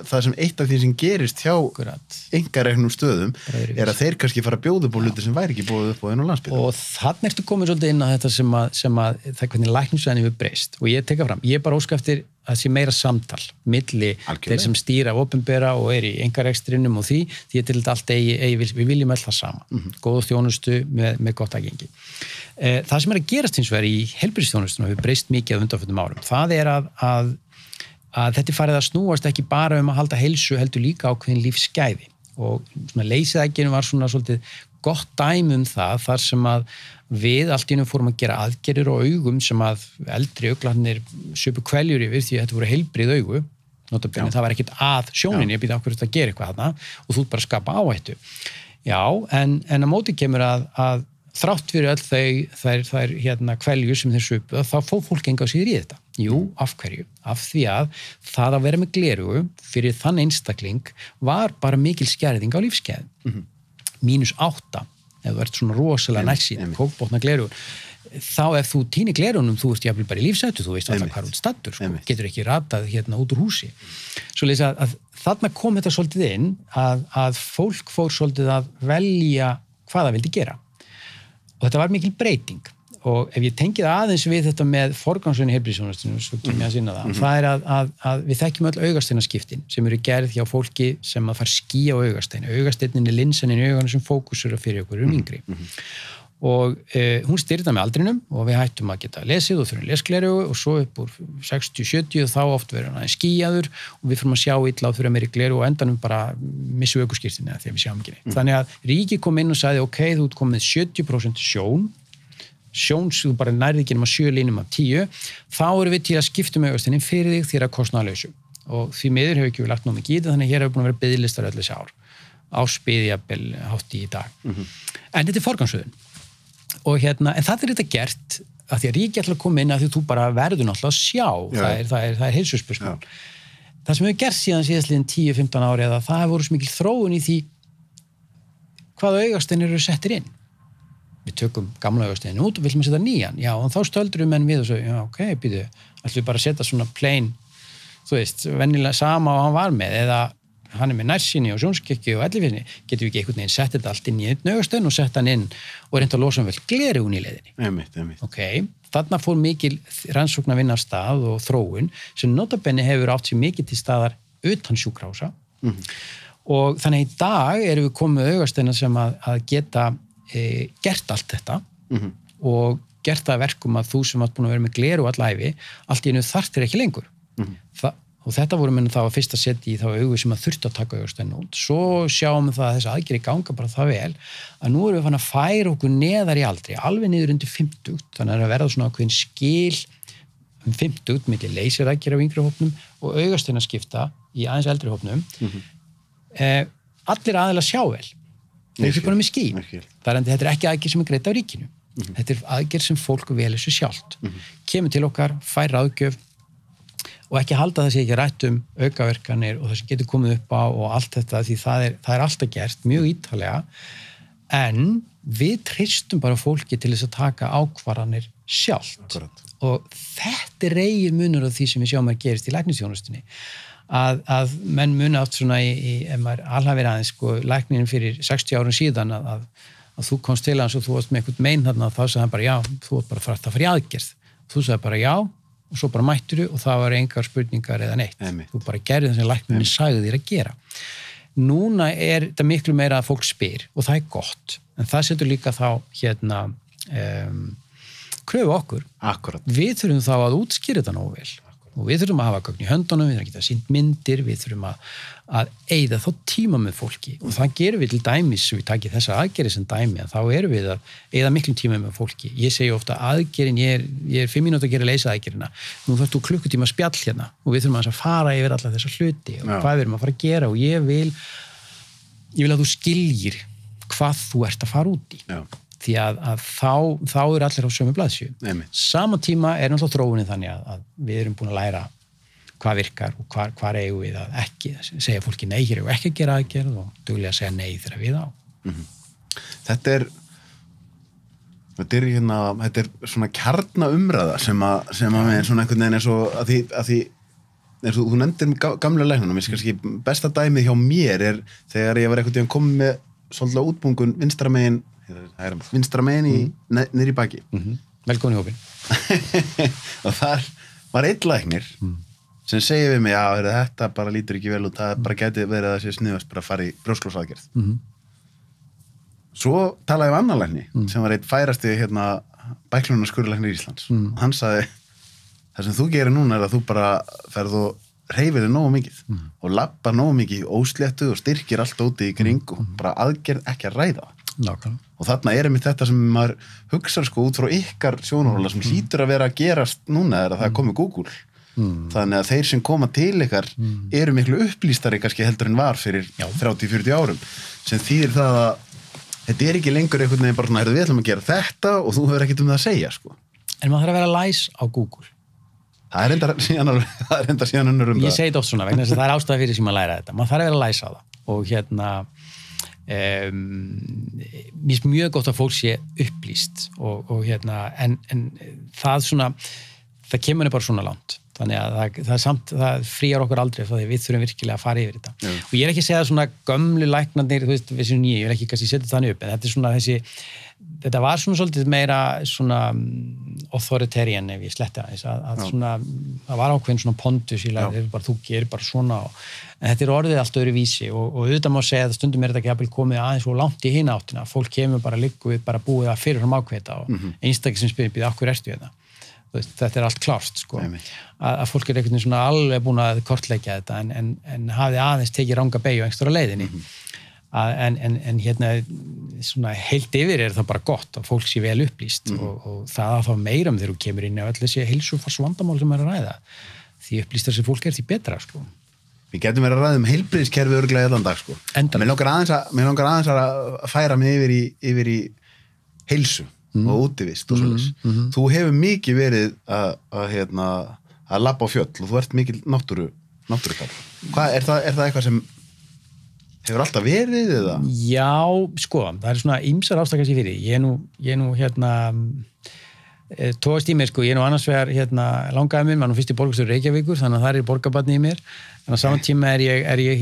Það sem eitt af því sem gerist hjá einkareknum stöðum er að þeir kannski fara að bjóða upp á hluti sem væri ekki bjóða upp á einu landsbyggðum. Og þannig ertu komin svolítið inn á þetta sem að það hvernig læknisfræðin hefur breyst. Og ég teka fram, ég er bara óska eftir að sé meira samtal milli þeir sem stýra opinbera og er í einkarekstrinum og því ég til þetta allt við viljum alltaf sama, góða þjónustu með gott aðgengi. Það sem er að gerast hins vegar í heilbrigðisþjónustunum hefur breyst mikið á undanförnum árum. Það er að þetta er farið að snúast ekki bara að halda heilsu heldur líka ákveðin lífsgæði og svona leysiðaðgerðin var svona svolítið gott dæmi það þar sem að við allt í einu fórum að gera aðgerðir á augum sem að eldri auglarnir supu kveljur yfir því að þetta voru heilbrigð augu notabene, það var ekkert að sjóninni, ég býta okkur að gera eitthvað þarna og þú bara skapa áhættu. Já, en að móti kemur að þrátt fyrir öll þær kveljur sem þeir supu, þá fór fólk enga á síður í þetta. Jú, af hverju? Af því að það að vera með glerugu fyrir þann einstakling var bara mikil skerðing á lífsgæðum. -8 ef þú ert svona rosalega nærsýn kókbotna glerugur, þá ef þú týnir glerunum, þú ert jafnvel bara í lífshættu, þú veist alltaf hvað út stattur, getur ekki ratað út úr húsi. Svoleiðis að þarna kom þetta svolítið inn að fólk fór svolítið að velja hvað það vildi gera. Og þetta var mikil breyting. Og ef ég tengi það aðeins við þetta með forgangsröðun í heilbrigðisþjónustunni, svo kem ég að sinna það er að við þekkjum öll augasteinaskiptin sem eru gerð hjá fólki sem að fara ský á augastein. Augasteinin er linsanin í augunum sem fókusur fyrir okkur yngri. Og hún styrta með aldrinum og við hættum að geta lesið og þurfum lesglerugu og svo upp úr 60-70 þá oft verður hann aðeins skýjaður og við fyrir að sjá illa og þurfum meiri glerugu og endanum bara missu augaskýrtinni þegar við sjáum ekki neitt. Þannig að ríkið kom inn og sagði ok, þú ert komið 70% sjón sem þú bara nærði ekki nema 7 línum af 10, þá erum við til að skipta um augasteinin fyrir þig þér að kostnaðarlausu. Og því miður hefur ekki við lagt nóg mikið í þetta, þannig að hér hefur búin að vera biðlistar öll þessi ár. Áspiðjabel hátt í dag. En þetta er forgangsröðun. Og en það er þetta gert að því að ríki ætla að koma inn að því þú bara verður náttúrulega að sjá. Það er heilsusspörsmál. Það sem hefur gert síðan síðastliðin 10-15 ári eða það hefur voru svo mikil þróun í því hvaða augasteinir eru settir inn. Við tökum gamla augasteinin út og viljum að setja nýjan. Já, og þá stöldurum menn við og svo, já, ok, býtu, ætlum við bara að setja svona plain, þú veist, vennilega sama og hann var með, eða hann er með nærsýni og sjónskekki og ellifirni, getum við ekki einhvern veginn sett þetta allt inn í einn augastein og sett hann inn og reynda að losa vel glerugun í leiðinni. Einmitt. Ok, þarna fór mikil rannsókn að vinna af stað og þróun sem notabenni hefur átt sér mikið til staðar utan sjúkrahúsa og þannig í dag erum við komið augasteina sem að geta gert allt þetta og gert það verkum að þú sem átt búin að vera með gleru allæfi, allt í einu þarftir ekki lengur. Og þetta voru menn þá að fyrst að setja í þá augu sem að þurfti að taka augastein út. Svo sjáum við það að þessi aðgerð ganga bara það vel að nú erum við fann að færa okkur neðar í aldri, alveg niður undir 50, þannig að verða svona ákveðin skil 50 milli leysiraðgerð á yngri hópnum og augasteinaskipta í aðeins eldri hópnum. Allir aðeins sjá vel. Það er ekki bara með ský. Þetta er ekki aðgerð sem er greidd af ríkinu. Þetta er aðgerð sem fólk velur sér sjálft. Kemur til okkar, fær ráðgjöf og ekki halda það sé ekki rætt aukaverkanir og það sem getur komið upp á og allt þetta því það er alltaf gert mjög ítarlega en við treystum bara fólki til þess að taka ákvarðanir sjálft. Og þetta er munur af því sem við sjáum að gerist í læknisþjónustunni að menn muni átt svona ef maður alhafir aðeins sko læknirinn fyrir 60 árum síðan að þú komst til hans og þú varst með eitthvað mein þarna þá sagði hann bara já, þú ert bara að fara í aðgerð þú sagði bara já og svo bara mættur og það var engar spurningar eða neitt þú bara gerði það sem læknirinn sagði þér að gera núna þetta miklu meira að fólk spyr og það gott en það setur líka þá kröfu okkur Akkurat. Við þurfum þá að útskýra þetta nógu vel og við þurfum að hafa gögn í höndunum, við þurfum að geta sýnt myndir, við þurfum að eyða þá tíma með fólki og það gerum við til dæmis, við takið þessa aðgerði sem dæmi, þá erum við að eyða miklum tíma með fólki. Ég segi ofta aðgerðin, ég er 5 mínútur að gera leysa aðgerðina, nú þarfst þú klukkutíma spjall hérna og við þurfum að fara yfir alla þessa hluti og hvað við erum að fara að gera og ég vil að þú skiljir hvað þú ert að fara út í. Já. Því að þá eru allir á sömu blaðsíðu. Sama tíma er náttúrulega þróunin þannig að við erum búin að læra hvað virkar og hvar eigum við að ekki segja fólki nei, hér eigum við ekki að gera aðgerð og duglega að segja nei þegar við á. Þetta er svona kjarnaumræða sem að með svona einhvern veginn er svo að því þú nefndir gamla læknunum, ég kannski besta dæmið hjá mér er þegar ég var einhvern veginn komið með svolítið útbúngun vinstra megin niður í baki. Velkomin í hópin. Og þar var einn læknir sem segir við mig, já, þetta bara lítur ekki vel út, það bara gæti verið að það sé sniðast bara að fara í brjósklósaðgerð. Svo talaði við annan lækni sem var einn færasti bæklunarskuralæknir í Íslands. Hann sagði, það sem þú gerir núna er að þú bara ferð og hreyfir þig nógu mikið og lappar nógu mikið ósléttu og styrkir allt úti í kring og bara aðgerð ekki að ræða. Nákvæmlega. Og þarna er einmitt þetta sem maður hugsar sko út frá ykkar sjónarhóla sem hlýtur að vera að gerast núna er að það komi Google. Þannig að þeir sem koma til ykkar eru miklu upplýstari kannski heldur en var fyrir 30-40 árum sem þýðir það að þetta er ekki lengur einhvern veginn bara svona, við ætlum að gera þetta og þú hefur ekkert það að segja sko. En maður þarf að vera læs á Google. Það er enda síðan önnur um það. Ég segi þetta oft svona vegna þess að það er ástæða fyrir sem að læra þetta. Maður þarf að vera læs á það og mér finnst mjög gott að fólk sé upplýst og en það svona það kemur bara svona langt þannig að það fríar okkur aldrei því við þurfum virkilega að fara yfir þetta og ég er ekki að segja svona gömlu læknarnir þú veist, ég er ekki kannski að setja þannig upp en þetta er svona þetta var svona svolítið meira svona authoritarian ef ég sletti aðeins að svona, það var ákveðin svona pondus þú gerir bara svona en þetta er orðið allt öðru vísi og auðvitað má segja að stundum er þetta ekki jafnvel komið aðeins og langt í hina áttina, fólk kemur bara liggu við bara búið að fyrirfram ákveða og einstakir sem spyrir af hverju ertu þetta þetta er allt klárt sko að fólk er einhvern veginn svona alveg búin að kortleggja þetta en hafi aðeins tekið ranga beygju á einhverja leiðinni en svona heilt yfir er það bara gott að fólk sé vel upplýst og það að fá meira þegar þú kemur inn á öll þessi heilsufarsvandamál sem er að ræða því upplýstar sem fólk er því betra sko. Við getum verið að ræða heilbrigðiskerfi örugglega allan dag sko. Mér langar aðeins að færa mig yfir í heilsu og útivist og svoleiðis. Þú hefur mikið verið að labba á fjöll og þú ert mikil náttúrukall. Er það eitthvað sem hefur alltaf verið eða? Já, sko, það er svona ýmsar ástæður kannski fyrir. Ég nú tókast í mér, sko, ég nú annars vegar langaði mér, maður nú fyrst í borgarstjóri Reykjavíkur, þannig að það er borgarbarni í mér. Þannig að saman tíma er ég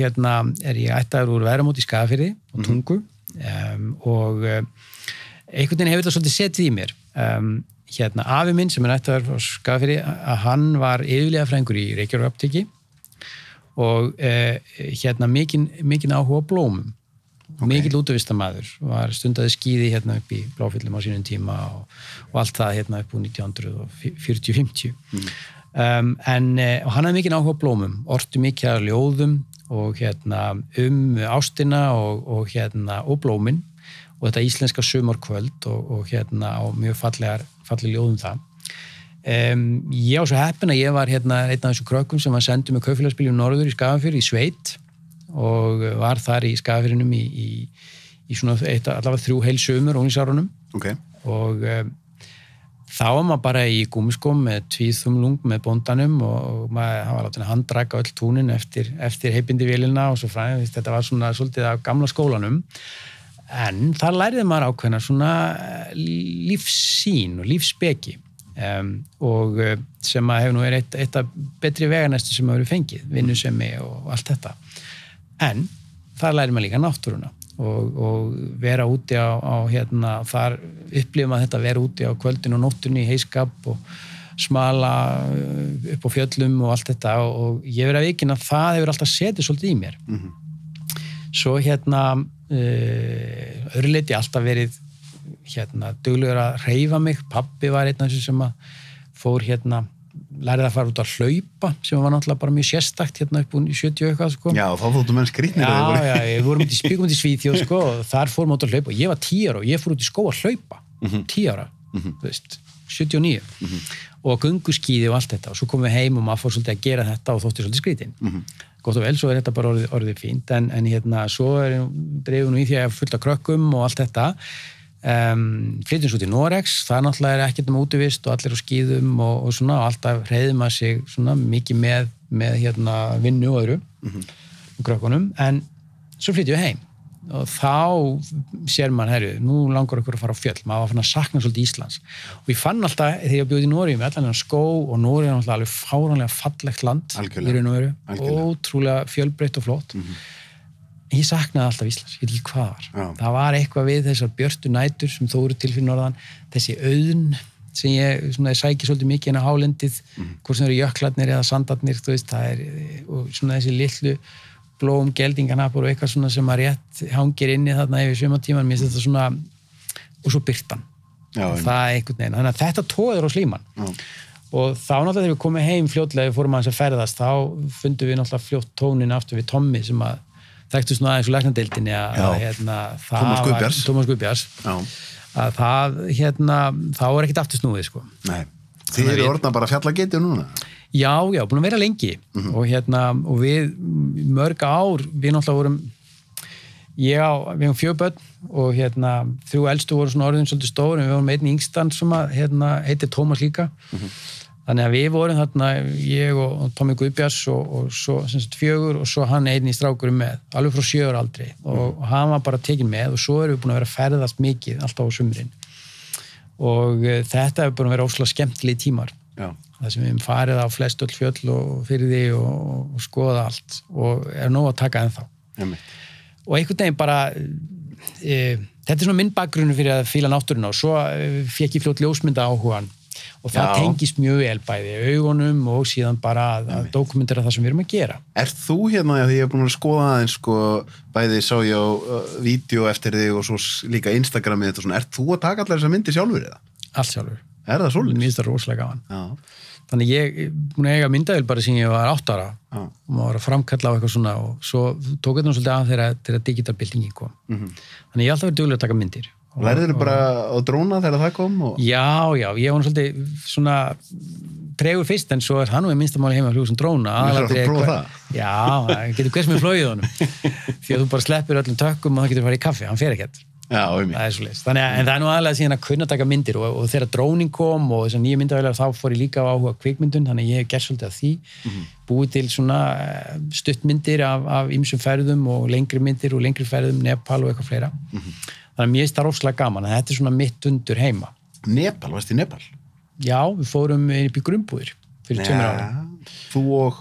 ættaður úr Veðramóti í Skagafirði og Tungu og einhvern veginn hefur þetta svolítið setið í mér. Afi minn sem er ættaður frá Skagafirði, hann var yfirliðafræðingur í Reykjavíkurapóteki og mikinn áhuga á blómum mikill útivistamaður var stundaði skíði upp í Bláfjöllum á sínum tíma og allt það upp úr 1940-50 og hann hafði mikinn áhuga á blómum orti mikið af ljóðum og ástina og blómin og þetta íslenska sumarkvöld og á mjög falleg ljóðum það ég var svo heppinn að ég var einn af þessum krökkum sem var sendur með kaupfélagsbíljum norður í Skagafjörð í sveit og var þar í Skagafjörðinum í svona allavega 3 heil sumur unglingsárunum og þá var maður bara í gúmmiskóm með tvíþumlung með bóndanum og maður var látið að handdraga öll túnin eftir heipindi vélina og svo fræði þetta var svona svolítið af gamla skólanum en þar læriði maður ákveðna svona lífssýn og lífsspeki og sem að hefur nú verið eitt af betri veganæstu sem hefur fengið, vinnusemi og allt þetta. En þar lærir maður líka náttúruna og vera úti á þar upplifum að þetta vera úti á kvöldin og nóttunni í heiskap og smala upp á fjöllum og allt þetta og ég verið að vikina að það hefur alltaf setið svolítið í mér. Svo öðru leyti alltaf verið duglegur að hreyfa mig. Pabbi var einn af þessu sem að fór lærið að fara út að hlaupa sem var náttúrulega bara mjög sérstakt upp úr 70 eitthvað sko. Já, þá þóttu menn skrýtnir. Já, við vorum út í Svíþjóð sko og þar fórum út að hlaupa og ég var 10 ára og ég fór út í skóg að hlaupa 10 ára, þú veist 79 og gönguskíði og allt þetta og svo komum við heim og maður fór svolítið að gera þetta og þótti svolítið skrýtin. Gott og vel, svo þetta bara orðið fínt en svo dreifum við í því að fullt af krökkum og allt þetta flytjum svo til Noregs, það náttúrulega ekkert útivist og allir á skíðum og svona og alltaf hreyðum að sig svona mikið með vinnu og öðru og krökkunum, en svo flytjum við heim og þá sér maður, nú langar okkur að fara á fjöll, maður var fann að sakna svolítið Íslands og ég fann alltaf, þegar ég bjóði í Noregi með allan skó og Noregi er náttúrulega alveg fáránlega fallegt land í raun og veru, ótrúlega fjölbreytt og flott ég saknaði alltaf Íslands, ég veit ekki hvað var. Já. Það var eitthvað við þessar björtu nætur sem þó eru til fyrir norðan, þessi auðn sem ég sæki svolítið mikið inn á hálendið, hvort sem eru jöklarnir eða sandarnir, þú veist, það og svona þessi litlu blóm, geldinganapur og eitthvað svona sem að rétt hangir inni þarna yfir sumartíman, mér finnst þetta svona, og svo birtan. Já, það einhvern veginn, þannig að þetta tóður á slíman. Já. Og þá náttúrulega þegar við komum heim fljótlega, við fórum aðeins að ferðast, þá fundum við náttúrulega fljótt tónin aftur við Tommi sem að þekktu svona aðeins úr læknadeildinni Tómas Guðbjars að þá er ekkert aftur snúið sko. Nei, þið eru orðna bara fjallageti núna? Já, búin að vera lengi og við mörg ár, við náttúrulega vorum við hefum 4 börn og 3 elstu voru svona orðin svolítið stór en við vorum einn yngstan sem heitir Tómas líka þannig að við vorum þarna, ég og Tommi Guðbjars og svo 4 og svo hann einn í strákurum með, alveg frá 7 ára aldrei og hann var bara tekinn með og svo erum við búin að vera að ferðast mikið alltaf á sumrin og þetta hefur búin að vera óslega skemmtilegi tímar. Já. Það sem við hefum farið á flest öll fjöll og firði og skoða allt og nóg að taka ennþá. Og einhvern veginn bara þetta er svona minn bakgrunn fyrir að fíla náttúruna og svo fékk ég fljótt ljósmynda áhugan og það tengist mjög vel bæði augunum og síðan bara að dokumentera það sem við erum að gera. Þú því ég hef búin að skoða aðeins bæði sá ég á vídeo eftir þig og svo líka Instagramið þetta og svona, þú að taka allar þessar myndir sjálfur eða? Allt sjálfur. Það svolítið? Mér finnst það rosalega gaman. Þannig ég búin að eiga myndavél bara sem ég var 8 ára og maður var að framkalla á eitthvað svona og svo tók þetta svolítið af þegar digitalbildingin kom. Þannig ég alltaf verið duglegur að taka myndir. Lærðirðu bara á dróna þegar það kom? Já, ég var svolítið svona tregur fyrst en svo hann og ég minnstamáli heima að fljúa sem dróna. Þú ætlar að prófa það? Já, það getur hvers með flóið honum. Því að þú bara sleppir öllum tökkum og það getur farið í kaffi, hann fer ekkert. Já, það er svoleiðis. En það er nú aðalega síðan að kunna taka myndir og þegar dróning kom og þessar nýju myndavélar þá fór ég líka á áhuga kvikmyndun, þannig ég hef gert svolítið af því, búið til svona stuttmyndir af ýmsum ferðum og lengri myndir og lengri ferðum, Nepal og eitthvað fleira. Þannig að mér finnst það rosalega gaman, að þetta er svona mitt undur heima. Nepal, varst í Nepal? Já, við fórum upp í grunnbúðir fyrir 2 árum. Þú og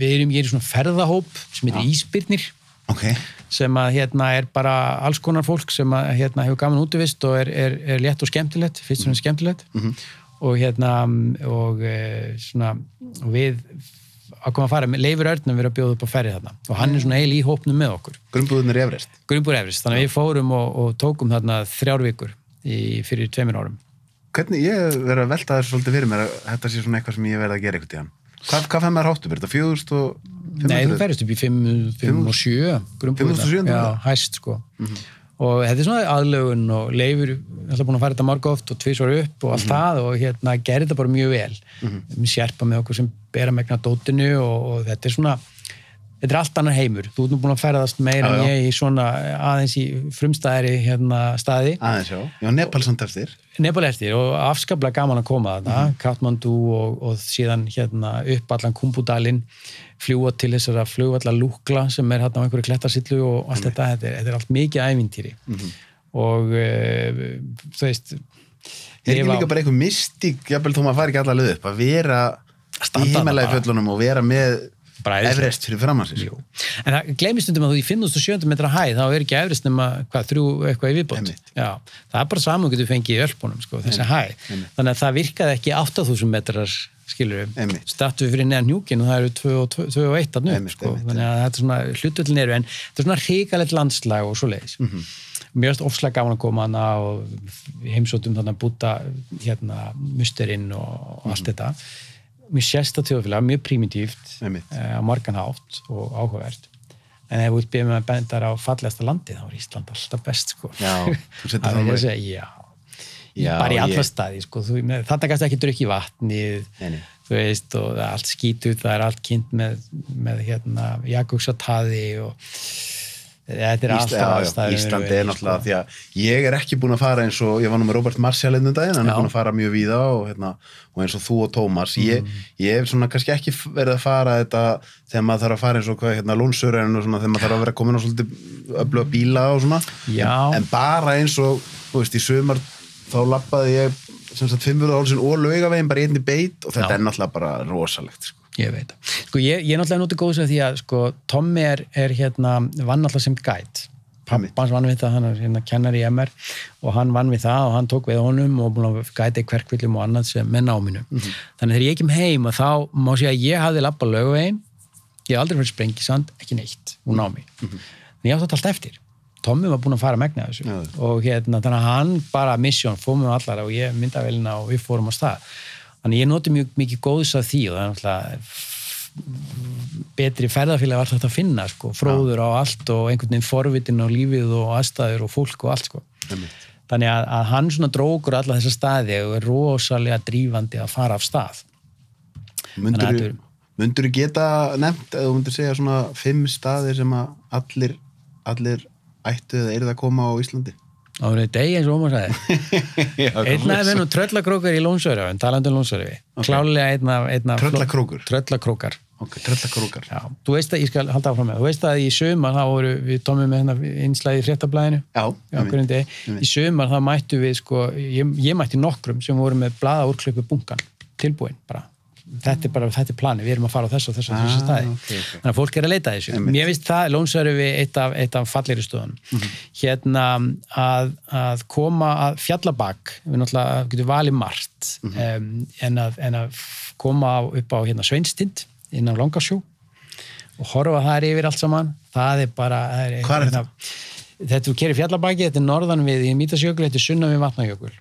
við erum í svona ferðahóp sem heitir Ísbirnir. Okay. Sem að er bara alls konar fólk sem að hefur gaman útivist og er létt og skemmtilegt, fyrst og skemmtilegt og svona og við ákvæmum að fara með Leifur Örnum við að bjóða upp á ferri þarna og hann er svona í hópnum með okkur. Grunnbúðirnir Everest? Grunnbúðir Everest, þannig að við fórum og tókum þarna 3 vikur fyrir 2 árum. Hvernig, ég verið að velta þessu svolítið fyrir mér að þetta sé svona eitthvað sem ég verið að gera eitthvað í hann. Hvað fær maður háttu? Er þetta 4.500? Nei, þú ferist upp í 5 og 7 5.700? Já, hæst sko. Og þetta er svona aðlögun og Leifur alltaf búin að fara þetta marga oft og 2 ára upp og allt það og gerði þetta bara mjög vel. Sérpa með okkur sem bera megna dótinu og þetta er svona þetta er allt annar heimur. Þú ert nú búin að ferðast meira en ég í svona aðeins í frumstæðri staði. Aðeins, já, Nepal samt eftir. Nepal eftir og afskaplega gaman að koma þarna, Kathmandu og síðan upp allan Kumbudalinn, fljúa til þessara flugvallar Lukla sem er hérna á einhverju klettasillu og allt þetta er allt mikið ævintýri. Og þú veist, ekki líka bara eitthvað mystík, jafnvel þó maður fari ekki alla leið upp, að vera í Himalaya-fjöllunum og vera með Everest fyrir framan sig. En það gleymist stundum að þú í 5.700 metra hæð, þá ekki Everest nema, 3 eitthvað í viðbót. Já, það bara saman getur fengið í Ölpunum, sko, þessi hæð. Þannig að það virkaði ekki 8.000 metrar, skilur við, startu við fyrir neðan Hnjúkinn og það eru 2 og 1 að nöfn, sko. Þannig að þetta er svona hlutvöldin eru, en þetta er svona hrikalegt landslag og svoleiðis. Mér finnst ofslega gaman að koma hana og heimsóttum þannig að búta musterinn og allt þetta. Mjög sérsta þjóðfélag, mjög primitíft á margan hátt og áhugavert. En ef þú vilt byrja með að benda á fallegasta landi, þá er Ísland alltaf best, sko. Já, þú setur það með. Já, bara í alla staði, sko. Þarna gæst ekki drukki vatnið, þú veist, og allt skítut, það er allt kynnt með Jakobsataði og þetta er alltaf Íslandi er náttúrulega því að ég er ekki búin að fara eins og ég var nú með Robert Marshall einn daginn, hann er búin að fara mjög víða og eins og þú og Tómas ég hef svona kannski ekki verið að fara þetta þegar maður þarf að fara eins og Lónsören og svona þegar maður þarf að vera komin á svolítið öfluga bíla og svona en bara eins og, þú veist, í sumar þá labbaði ég sem sagt 5 og Laugaveginn bara í einni beit og þetta er náttúrulega bara rosalegt, sko. Ég veit það. Sko ég náttúrulega notið góðs af því að sko Tommi er vann alltaf sem guide. Pappans vann við það, hann er kennari í MR og hann vann við það og hann tók við honum og búin að guida í Kverkfjöllum og annað sem með náminu. Þannig þegar ég kem heim og þá má segja að ég hafði labbað Laugaveginn, ég hef aldrei fyrir Sprengisand, ekki neitt, úr námi. En ég átti allt eftir. Tommi var búin að fara megna þessu og þannig að hann bara mission fór mig allar og ég myndavélina og við fórum á stað. Þannig ég noti mjög mikið góðs af því og það er náttúrulega betri ferðafélag var þetta að finna, sko, fróður á allt og einhvern veginn forvitin á lífið og aðstæður og fólk og allt, sko. Þannig að hann svona drókur alla þessa staði og er rosalega drífandi að fara af stað. Mundirðu geta nefnt, eða þú mundir segja svona 5 staðir sem að allir ættu eða yrðu að koma á Íslandi? Það voru degi eins og Ómar sagði. Einn af þeim tröllakrókar í Lónsöru, talandi um Lónsöru. Klálega einna Tröllakrókur? Tröllakrókar. Ok, tröllakrókar. Já, þú veist að, ég skal halda áfram með, þú veist að í sumar þá voru við Tommi með innslagið í Fréttablaðinu. Já, í sumar þá mættu við, sko, ég mætti nokkrum sem voru með blaðaúrklaupu bunkan, tilbúin bara. Þetta er planið, við erum að fara á þessu staði. Okay. Þannig að fólk er að leita þessu. Mér finnst það, Lónsöru við eitt af fallegri stöðunum. Að koma að Fjallabak, við náttúrulega getum valið margt, en að koma upp á Sveinstind, inn á Langasjó, og horfa þar yfir allt saman, það er bara... Hvað er þetta? Þetta þú kerir Fjallabaki, þetta er norðan við í Mýrdalsjökul, þetta er sunnan við Vatnajökul.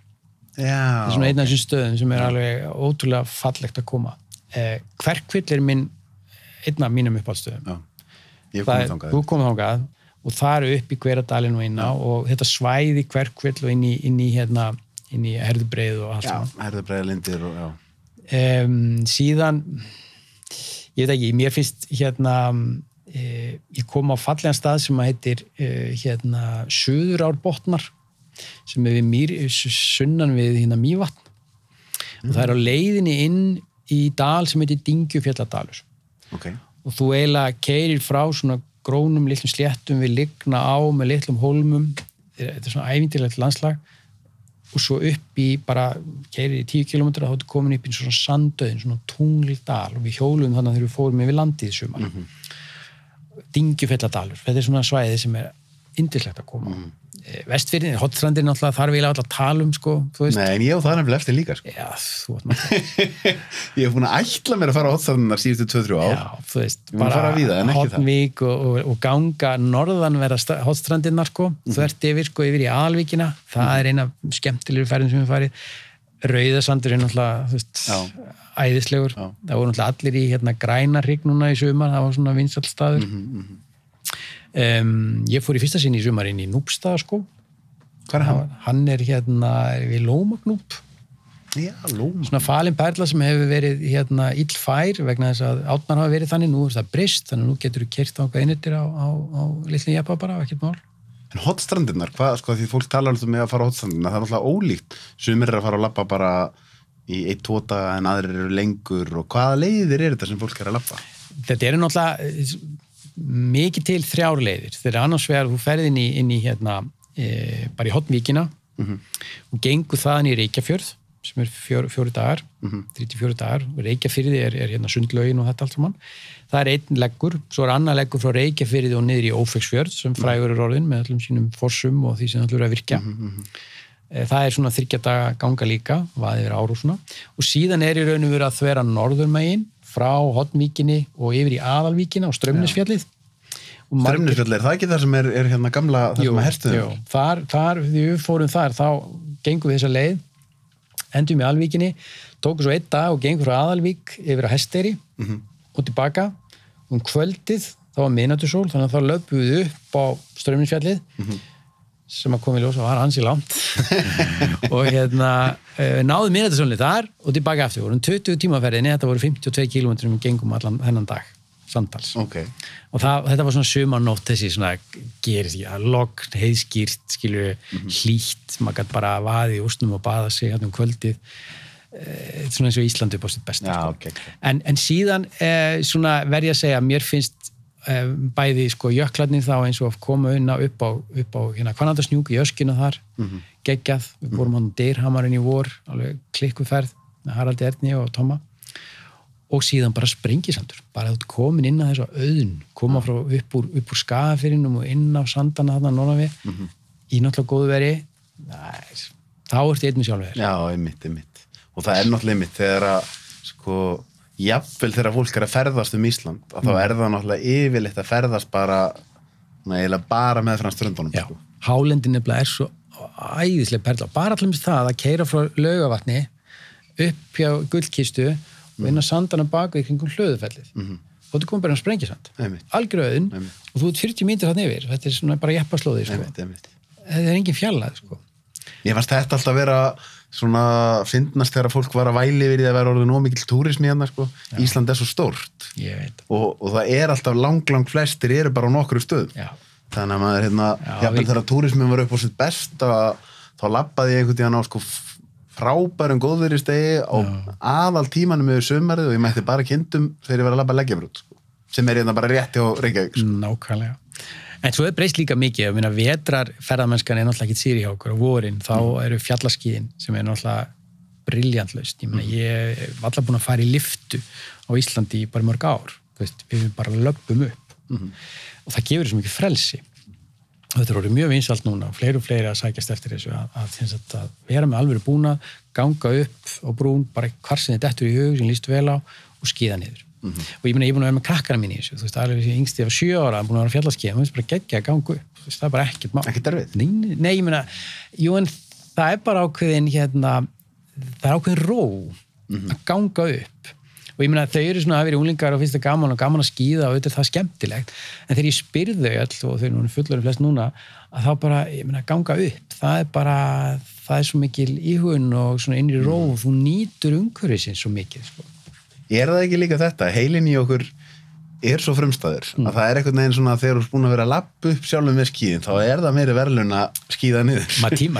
Það er svona einn af þessum stöðum sem er alveg ótrúlega fallegt að koma. Kverkfjöll er einn af mínum uppáhaldsstöðum. Ég hef komið þangað. Þú komið þangað og það eru upp í Hveradalinn og inn á og þetta svæði Kverkfjöll og inn í Herðubreið og allt saman. Já, Herðubreiðalindir og já. Síðan, ég veit ekki, mér finnst ég kom á fallegan stað sem heitir Suðurárbotnar sem er sunnan við Mývatn og það er á leiðinni inn í dal sem heitir Dyngjufjalladalur og þú eiginlega keyrir frá svona grónum litlum sléttum við ligna á með litlum hólmum, þetta er svona ævintýrlegt landslag og svo upp í bara keyrir í 10 km þá ertu komin upp í svona sandauðin, svona tunglidal og við hjólum þannig þegar við fórum yfir landið í sumar. Dyngjufjalladalur, þetta er svona svæði sem er yndislegt að koma. Vestfirðin, Hornstrandir náttúrulega þarf eiginlega alltaf að tala um, sko, þú veist. Nei, en ég og það nefnilega eftir líka, sko. Já, þú veit maður. Ég hef búin að ætla mér að fara á Hornstrandirnar síðustu 2-3 ár. Já, þú veist, bara Hornvík og ganga norðanverða Hornstrandirnar, sko, þvert yfir í Aðalvíkina, það er eina skemmtilegur ferðin sem við farið. Rauðasandur er náttúrulega, þú veist, æðislegur. Það voru náttúrulega allir í Grænarhrygg núna í sumar, það var svona vinsæll staður. Ég fór í fyrsta sinn í sumar inn í Núpstaðaskóg. Hvað er hann? Hann er við Lómagnúp. Já, Lómagnúp. Svona falin perla sem hefur verið illfær vegna þess að átnar hafa verið þannig, nú er það brist, þannig að nú getur þú keyrt þangað innir á litlum jeppa bara, ekkert mál. En Hornstrandirnar, hvað, sko, því fólk talar um með að fara á Hornstrandirnar, það er náttúrulega ólíkt. Sumir eru að fara að labba bara í 1-2 daga en aðrir eru lengur og hvaða leiðir þetta sem fólk er að labba? Þetta eru náttúrulega mikið til 3 leiðir. Þegar annars vegar þú ferð inn í bara í Hornvíkina og gengur þaðan í Reykjafjörð sem 4 dagar 34 dagar, Reykjafirði er hérna sundlaugin og þetta allt saman það einn leggur, svo annar leggur frá Reykjafirði og niður í Ófeigsfjörð sem frægur orðin með öllum sínum fossum og því sem allur að virkja það svona 3 daga ganga líka vaðið yfir ár og svona og síðan í raun og veru að þvera norðurmegin frá Hornvíkinni og yfir í Aðalvíkina og Straumnesfjallið Straumnesfjallið, það ekki það sem er hérna gamla það sem herstuðum? Jú, þar, því við fórum þar þá gengum við þessa leið endum í Aðalvíkinni, tókum svo 1 dag og gengum frá Aðalvík yfir á Hesteyri og tilbaka kvöldið, þá var miðnætursól þannig að þá löpum við upp á Straumnesfjallið sem að koma í ljós og var ansi langt og hérna náðum miðnætursólni þar og tilbaka aftur, vorum 20 tímaferðinni þetta voru 52 kilometrum við gengum allan þennan dag samtals og þetta var svona sumarnótt þessi svona gerist ekki, logn, heiðskýrt skilju, hlýtt maður gæti bara vaði í ústnum og baða sig hérna kvöldið svona eins og Íslandi upp á sitt besta en síðan svona verð ég að segja mér finnst bæði sko jöklarnir þá eins og koma upp á hérna Hvannadalshnjúk í öskina þar geggjað, við vorum hann Deyrhamarinn í vor alveg klikkuferð með Haraldi Erni og Tóma og síðan bara Sprengisandur bara þú komin inn að þessu auðn koma frá upp úr Skagafirðinum og inn á sandana þarna norðan við í náttúrulega góðu veri þá ertu einn með sjálfur Já, einmitt og það náttúrulega einmitt þegar að sko jafnvel þegar fólk að ferðast Ísland að þá það náttúrulega yfirleitt að ferðast bara bara með frá ströndunum Já, hálendin nefnilega svo æðislega perla bara allir það að keyra frá Laugavatni upp hjá Gullkistu og inn á sandana baka í kringum Hlöðufellið og þú komið bara á Sprengisand algjöröðin og þú ert 40 mínútur þarna yfir þetta svona bara jeppaslóði sko. þetta engin fjallað sko. Ég fannst þetta alltaf vera svona fyndnast þegar fólk var að væli yfir því að vera orðið nóg mikill túrismi hérna sko. Ísland svo stórt og það alltaf lang flestir eru bara á nokkru stöðum þannig að maður jafnvel þegar túrismin var upp á sitt best þá labbaði ég einhvern tíðan á sko frábærum góðveristegi á aðal tímanum yfir sumarið og ég mætti bara kindum þegar ég var að labba Leggjabrút sem hérna bara rétti á Reykjavík Nákvæmlega. En svo breyst líka mikið, ég meina vetrar ferðamennskan náttúrulega ekki síri hjá okkur og vorin þá eru fjallaskíðin sem náttúrulega briljantlaust, ég meina ég var alltaf búin að fara í lyftu á Íslandi í bara mörg ár, við bara löbbum upp og það gefur svo mikið frelsi þetta orðið mjög vinsælt núna og fleiri að sækjast eftir þessu að vera með alvöru búnað, ganga upp á brún, bara hvar sem þetta dettur í hug sem líst vel á og skíða niður og ég meina ég er búin að vera með krakkana mín í þessu þú veist, alveg þessi yngsti af 7 ára búin að vera fjallaskíða, það er bara geggja að ganga upp þú veist, það er bara ekkert mál. Ekkert erfitt? Nei, ég meina, jú en það er bara ákveðin það er ákveðin ró að ganga upp og ég meina þau eru svona að vera unglingar og finnst það gaman að skíða og þetta það skemmtilegt en þegar ég spyr þau öll og þau eru fullorðin flest núna að þá bara, ég meina ganga upp það er svo mikil íhugun og svona innri ró og þú nýtur umhverfisins svo mikið sko. Er það ekki líka þetta? Heilin í okkur svo frumstæður að það er einhvern veginn svona þegar þú ert búin að vera að lappa upp sjálfum með skíðin þá það meiri verðlaun að skíða niður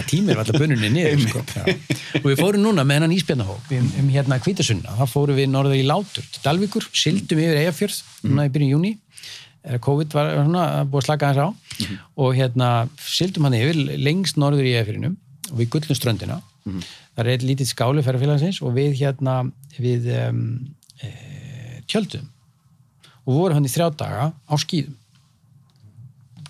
tímir alltaf bunnunni niður sko. Og við fórum núna með hennan ísbjarnahóp hérna Hvítasunna, þá fórum við norður í Látur til Dalvíkur, sigldum yfir Eyjafjörð núna í byrjun júní COVID var svona búið að slaka þess á og hérna sigldum hann yfir lengst norður í Eyjafjörðinum og við gullnum ströndina það er lítið skáli ferðafélagsins og við tjöldum og voru hann í 3 daga á skíðum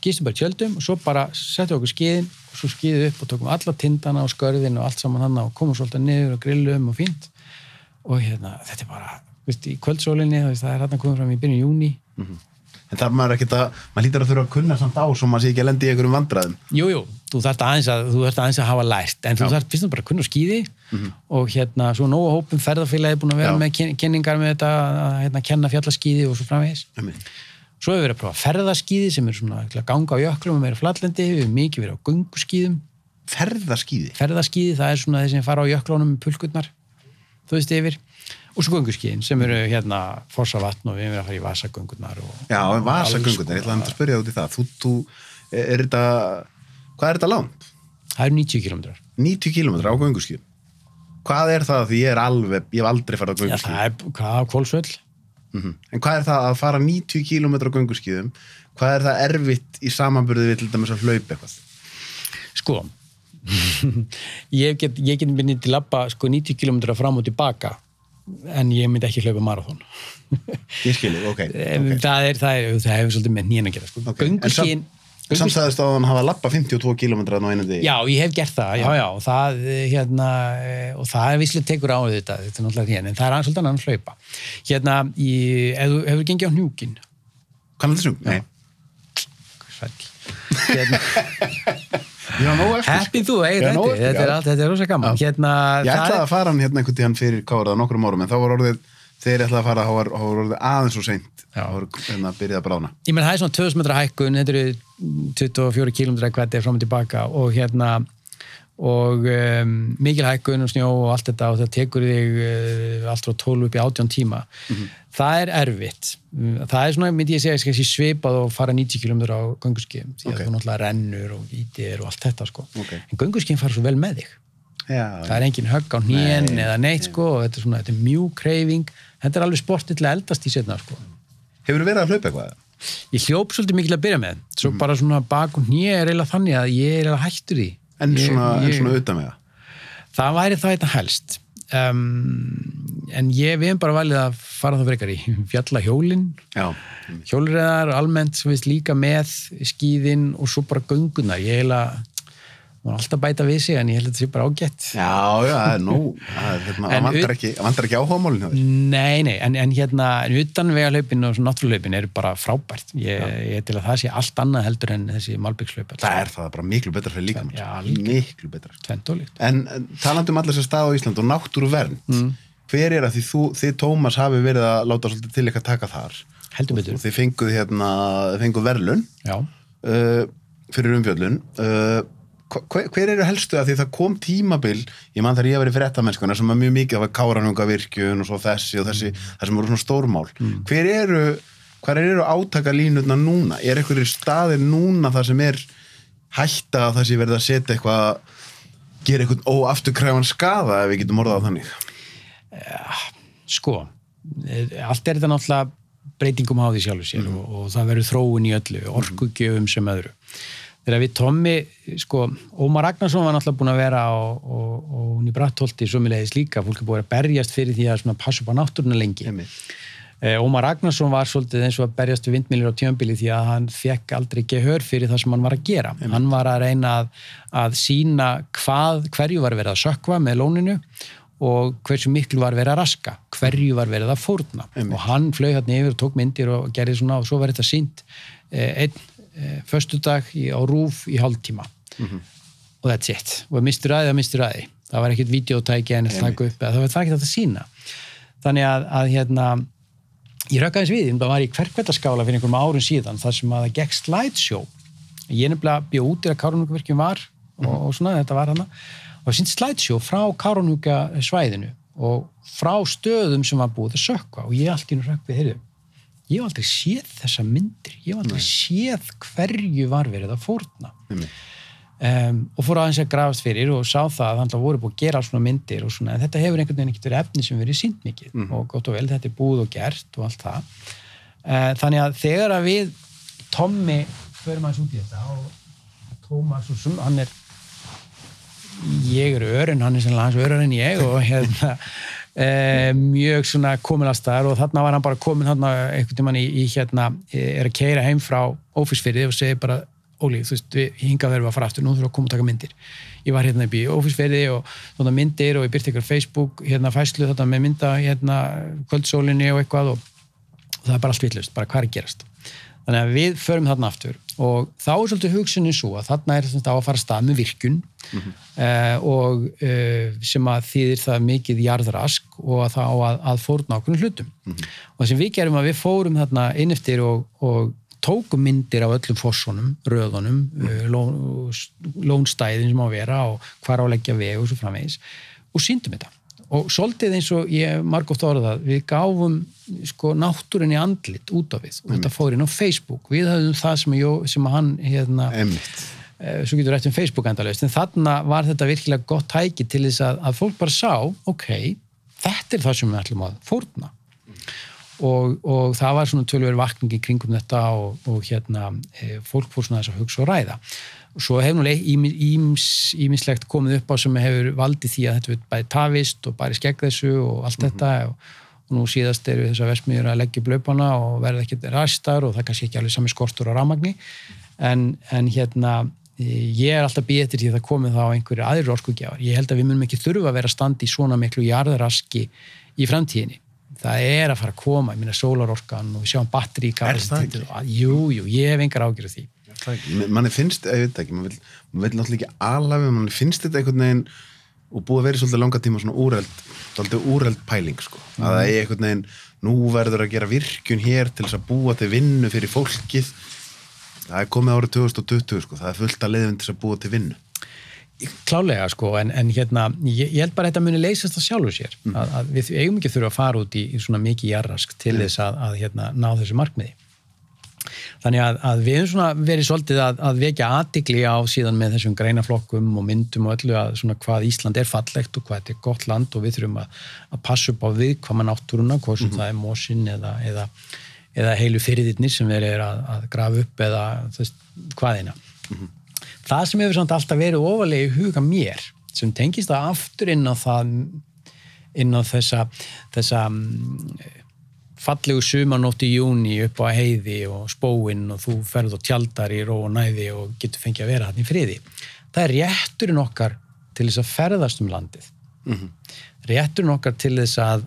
gistum bara tjöldum og svo bara settum okkur skíðin og svo skíðum upp og tókum alla tindana og skörðin og allt saman hann og komum svolítið niður og grillum og fínt og þetta er bara í kvöldsólinni, það er hann komið fram í byrjun júní En það maður lítur að þurfa að kunna samt á svo maður sé ekki að lendi í einhverjum vandræðum Jú, þú þarft aðeins að hafa lært en þú þarft fyrst og bara að kunna skíði og svo nógu hópum ferðafélagi búin að vera með kenningar með þetta að kenna fjallaskíði og svo framvegis Svo hefur við verið að prófa ferðaskíði sem er svona að ganga á jöklum og meira flatlendi, við hefur mikið verið á gönguskíðum Ferðaskíði, það er svona þeir sem fara á jöklunum með pulkurnar þú veist yfir og svo gönguskíðin sem eru Fossavatn og við erum að fara í Vasagöngurnar Já, Vasagöngurnar, ég ætlaði að spyrja út í það hvað er þetta langt? Það eru 90 kilometrar 90 kilometrar á gönguskíðum Hvað er það því ég hef aldrei farið á gönguskíðum? Já, það er Hvolsvöll En hvað er það að fara 90 kilometrar á gönguskíðum? Hvað er það erfitt í samanburði við til dæmis að hlaupa eitthvað? Sko, Ég get myndið til labba sko 90 km fram og tilbaka en ég myndi ekki hlaupa marathon. Ég skilji, ok. Það hefur svolítið með nýjan að gera sko. Gönguskíin Samstæðist á að hann hafa labba 52 km á einu degi. Já, ég hef gert það, já, og það visslega tekur á þetta er náttúrulega hérna, en það er svolítið annan hlaupa. Hefur gengið á Hnjúkin? Kannal þessum? Nei. Heppið þú, þetta er rosa gaman. Ég ætlaði að fara hann einhvern tíðan fyrir Kára nokkrum árum, en þá var orðið þegar ég ætlaði að fara, þá var orðið aðeins og seint. Það var byrjað að brána. Ég menn, það er svona 2000 metra hækkun, þetta eru 24 km hvað þetta er fram og tilbaka og mikil hækkun og snjó og allt þetta og það tekur þig allt frá 12 upp í 18 tíma. Það er erfitt. Það er svona, myndi ég segja, svipað og fara 90 km á gönguskíðum því að þú náttúrulega rennur og ítir og allt þetta sko. En gönguskíðin fara svo vel með þig. Það er engin högg á hnén eða neitt sko og þetta er mjúk hreyfing. Þetta er alveg sportið til að eldast í seinna sko. Hefur þú verið að hlaupa eitthvað? Ég hljóp svolítið mikil að byrja með. Svo bara svona bak og hné er eiginlega þannig að ég er eiginlega hættur því. En svona utan með það? Það væri það eitthvað helst. En við hefum bara valið að fara það frekar í fjallahjólin. Hjólreiðar almennt sem við líka með skíðin og svo bara göngunar. Ég eiginlega maður alltaf bæta við sig, en ég held að þetta sé bara ágætt. Já, það er nú, það vantar ekki áhugamálinu. Nei, en utanvegahlaupin og náttúruhlaupin eru bara frábært. Ég til að það sé allt annað heldur en þessi malbyggshlaup. Það er bara miklu betra fyrir líkamann. Já, miklu betra. Tventólíkt. En talandi alla þessa stað á Ísland og náttúruvernd, hver er að þið Tómas hafi verið að láta svolítið til eitthvað taka þar? Heldur betur. Og þið fenguð verðlaun fyrir umfjöllun. Hver eru helstu að því það kom tímabil, ég man þegar ég var í fréttamennskuna sem var mjög mikið, það var Kárahnjúkavirkjun og svo þessi, það sem voru svona stórmál. Hver eru átakalínurnar núna? Er einhverjir staðir núna það sem er hætta að það sé verið að setja eitthvað, gera eitthvað óafturkræfan skaða ef við getum orðað á þannig? Sko, allt er þetta náttúrulega breytingum á því sjálfu sér og það verður þróun í öllu, orkugjöfum sem öðru. Þegar við Tommi, Ómar Ragnarsson var náttúrulega búin að vera og hún í Brattholti sömulegis líka, fólk er búin að berjast fyrir því að passa upp á náttúruna lengi. Ómar Ragnarsson var svolítið eins og að berjast við vindmyllur á tímabili því að hann fekk aldrei gehör fyrir það sem hann var að gera. Hann var að reyna að sýna hverju var verið að sökkva með lóninu og hversu miklu var verið að raska, hverju var verið að fórna. Og hann flaug hérna yfir og tók myndir og gerði svona og svo var þetta sýnt föstudag á RÚV í hálftíma og that's it og mistur aði það var ekkert vídeótæki en það var það ekki þetta að sína þannig að ég rökkaðis við, það var í Kverkvellaskála fyrir einhverjum árum síðan þar sem að það gekk slideshow ég nefnilega bjóð út að Kárahnjúkavirkjun var og svona þetta var hana og það sýnt slideshow frá Kárahnjúkasvæðinu og frá stöðum sem var búið að sökkva og ég allt í nú rökk við heyrðu ég hef aldrei séð þessa myndir, ég hef aldrei séð hverju var verið að fórna. Og fór aðeins að grafast fyrir og sá það að það voru búið að gera svona myndir og svona, en þetta hefur einhvern veginn ekkert verið efni sem verið sýnt mikið og gott og vel, þetta er búið og gert og allt það. Þannig að þegar að við Tommi förum aðeins út í þetta og Tómas og svona, hann er ég er örun, hann er sennilega hans örun en ég og mjög svona komin að staðar og þarna var hann bara komin þarna einhvern tímann í er að keyra heim frá Ófeigsfirði og segir bara Óli, þú veist, hingað verðum við að fara aftur, nú þurfum við að koma og taka myndir. Ég var hérna upp í Ófeigsfirði og svona myndir og ég byrti ykkur Facebook fæslu þetta með mynda kvöldsólinni og eitthvað og það er bara allt vitlaust, bara hvað er að gerast. Þannig að við förum þarna aftur og þá er svolítið hugsunin svo að þarna er þetta á að fara stað með virkjun og sem að þýðir það mikið jarðrask og að það á að fórna ákveðnum hlutum. Og það sem við gerum að við fórum þarna inn eftir og tókum myndir af öllum fossunum, röðunum, lónstæðin sem á að vera og hvar á að leggja veg og svo framvegis og sýndum þetta. Og svolítið eins og ég margótt orðað, við gáfum náttúrunni andlit út á við og þetta fór inn á Facebook. Við höfðum það sem hann svo getur rætt Facebook endalaust, en þarna var þetta virkilega gott tæki til þess að fólk bara sá, ok, þetta er það sem við ætlum að fórna. Og það var svona töluveri vakning í kringum þetta og fólk fór svona þess að hugsa og ræða. og svo hefur nú ýmislegt komið upp á sem hefur valdið því að þetta bæði tafist og bara skegg þessu og allt þetta og nú síðast eru þessar verksmiðjur að leggja upp laupana og verða ekki ræstar og það er kannski ekki alveg sami skortur á rafmagni en ég er alltaf býð eftir því að það komið þá einhverju aðrir orkugjafar. Ég held að við munum ekki þurfa að vera standi í svona miklu jarðraski í framtíðinni. Það er að fara að koma, ég meina sólarorkan og við sjáum batteri í kapasitet. Jú, ég hef engar ágjörð því. Manni finnst, ég veit ekki, maður vil náttúrulega ekki alveg, manni finnst þetta einhvern veginn og búið að vera í svolítið langa tíma svona úreld pæling, sko. Að það er einhvern veginn, nú verður að gera virkjun hér til þess að búa til vinnu fyrir fólkið. Það er komið árið 2020, sko. Það er fullt að leiðum til að búa til vinnu. Klálega, sko, en ég held bara að þetta muni leysast að sjálfu sér. Að við eigum ekki þurfa að fara út í svona mikið jarðrask til þess að ná þessu markmiði. Þannig að við höfum svona verið svolítið að vekja athygli á síðan með þessum greinaflokkum og myndum og öllu að svona hvað Ísland er fallegt og hvað þetta er gott land og við þurfum að passa upp á viðkvæma náttúruna, hvað sem það er mosin eða heilu firðirnir sem þeir eru að grafa upp eða hvaðina. Það sem hefur samt alltaf verið ofarlega í huga mér, sem tengist það aftur inn á þessa fallegu sumarnótt í júní upp á heiði og spóinn og þú ferð og tjaldar í ró og næði og getur fengið að vera þarna í friði. Það er rétturinn okkar til þess að ferðast landið. Rétturinn okkar til þess að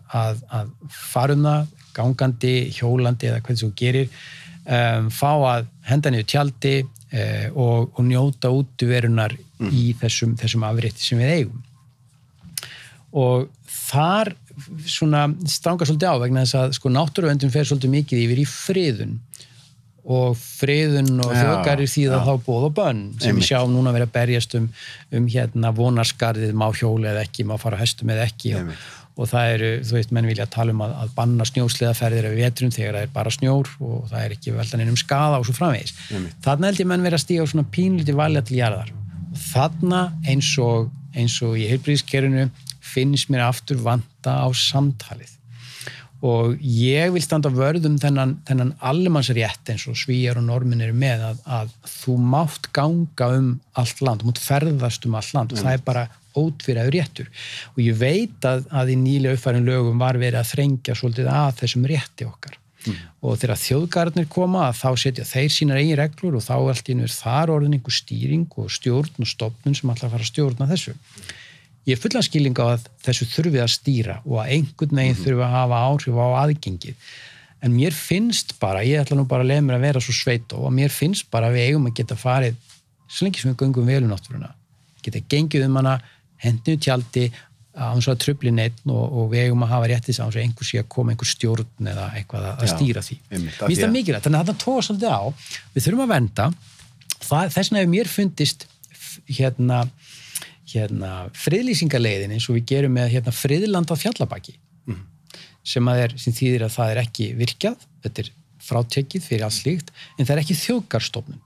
fara það gangandi, hjólandi eða hvað þú gerir, fá að henda niður tjaldi og njóta útiverunar í þessum afrétti sem við eigum. Og þar svona strangar svolítið á vegna þess að sko náttúruverndun fer svolítið mikið yfir í friðun og þjóðgarir þýða þá boð og bönn sem við sjáum núna vera að berjast vonarskarðið, má hjóla eða ekki, má fara á hestum eða ekki og það eru, þú veist, menn vilja tala um að banna snjósleðaferðir af vetrum þegar það er bara snjór og það er ekki veldan einum skaða og svo framvegis. Þarna held ég menn vera að stíga á svona pínlítið valja til jarðar. Þarna eins og í heilbrigðiskerfinu finnst mér aftur vanta á samtalið. Og ég vil standa vörð þennan almannsrétt eins og Svíar og Norðmenn eru með að þú mátt ganga allt land, þú mátt ferðast allt land og það er bara ótvíræður réttur. Og ég veit að í nýlega uppfærin lögum var verið að þrengja svolítið að þessum rétti okkar. Og þegar þjóðgarðarnir koma þá setja þeir sínar eigin reglur og þá allt í einu þar orðin einhver stýring og stjórn og stofnun sem ætlar að fara að stjórna þessu. Ég er fullan skilning á að þessu þurfi að stýra og að einhvern veginn þurfi að hafa áhrif á aðgengið. En mér finnst bara, ég ætla nú bara að leiða mér að vera svo sveit og mér finnst bara að við eigum að geta farið svo lengi sem við göngum vel náttúruna. Geta gengið hana, hendinu tjaldi á þess að trufli neitt og við eigum að hafa réttið á þess að einhver sé að koma einhver stjórn eða eitthvað að stýra því. Mér finnst það mikilvægt, þannig að þetta tóa svolítið á. Við þurfum að vernda. Þess vegna hefur mér fundist friðlýsingaleiðin eins og við gerum með friðland að Fjallabaki sem þýðir að það er ekki virkjað, þetta er frátekið fyrir allt slíkt, en það er ekki þjóðgarðsstofnun.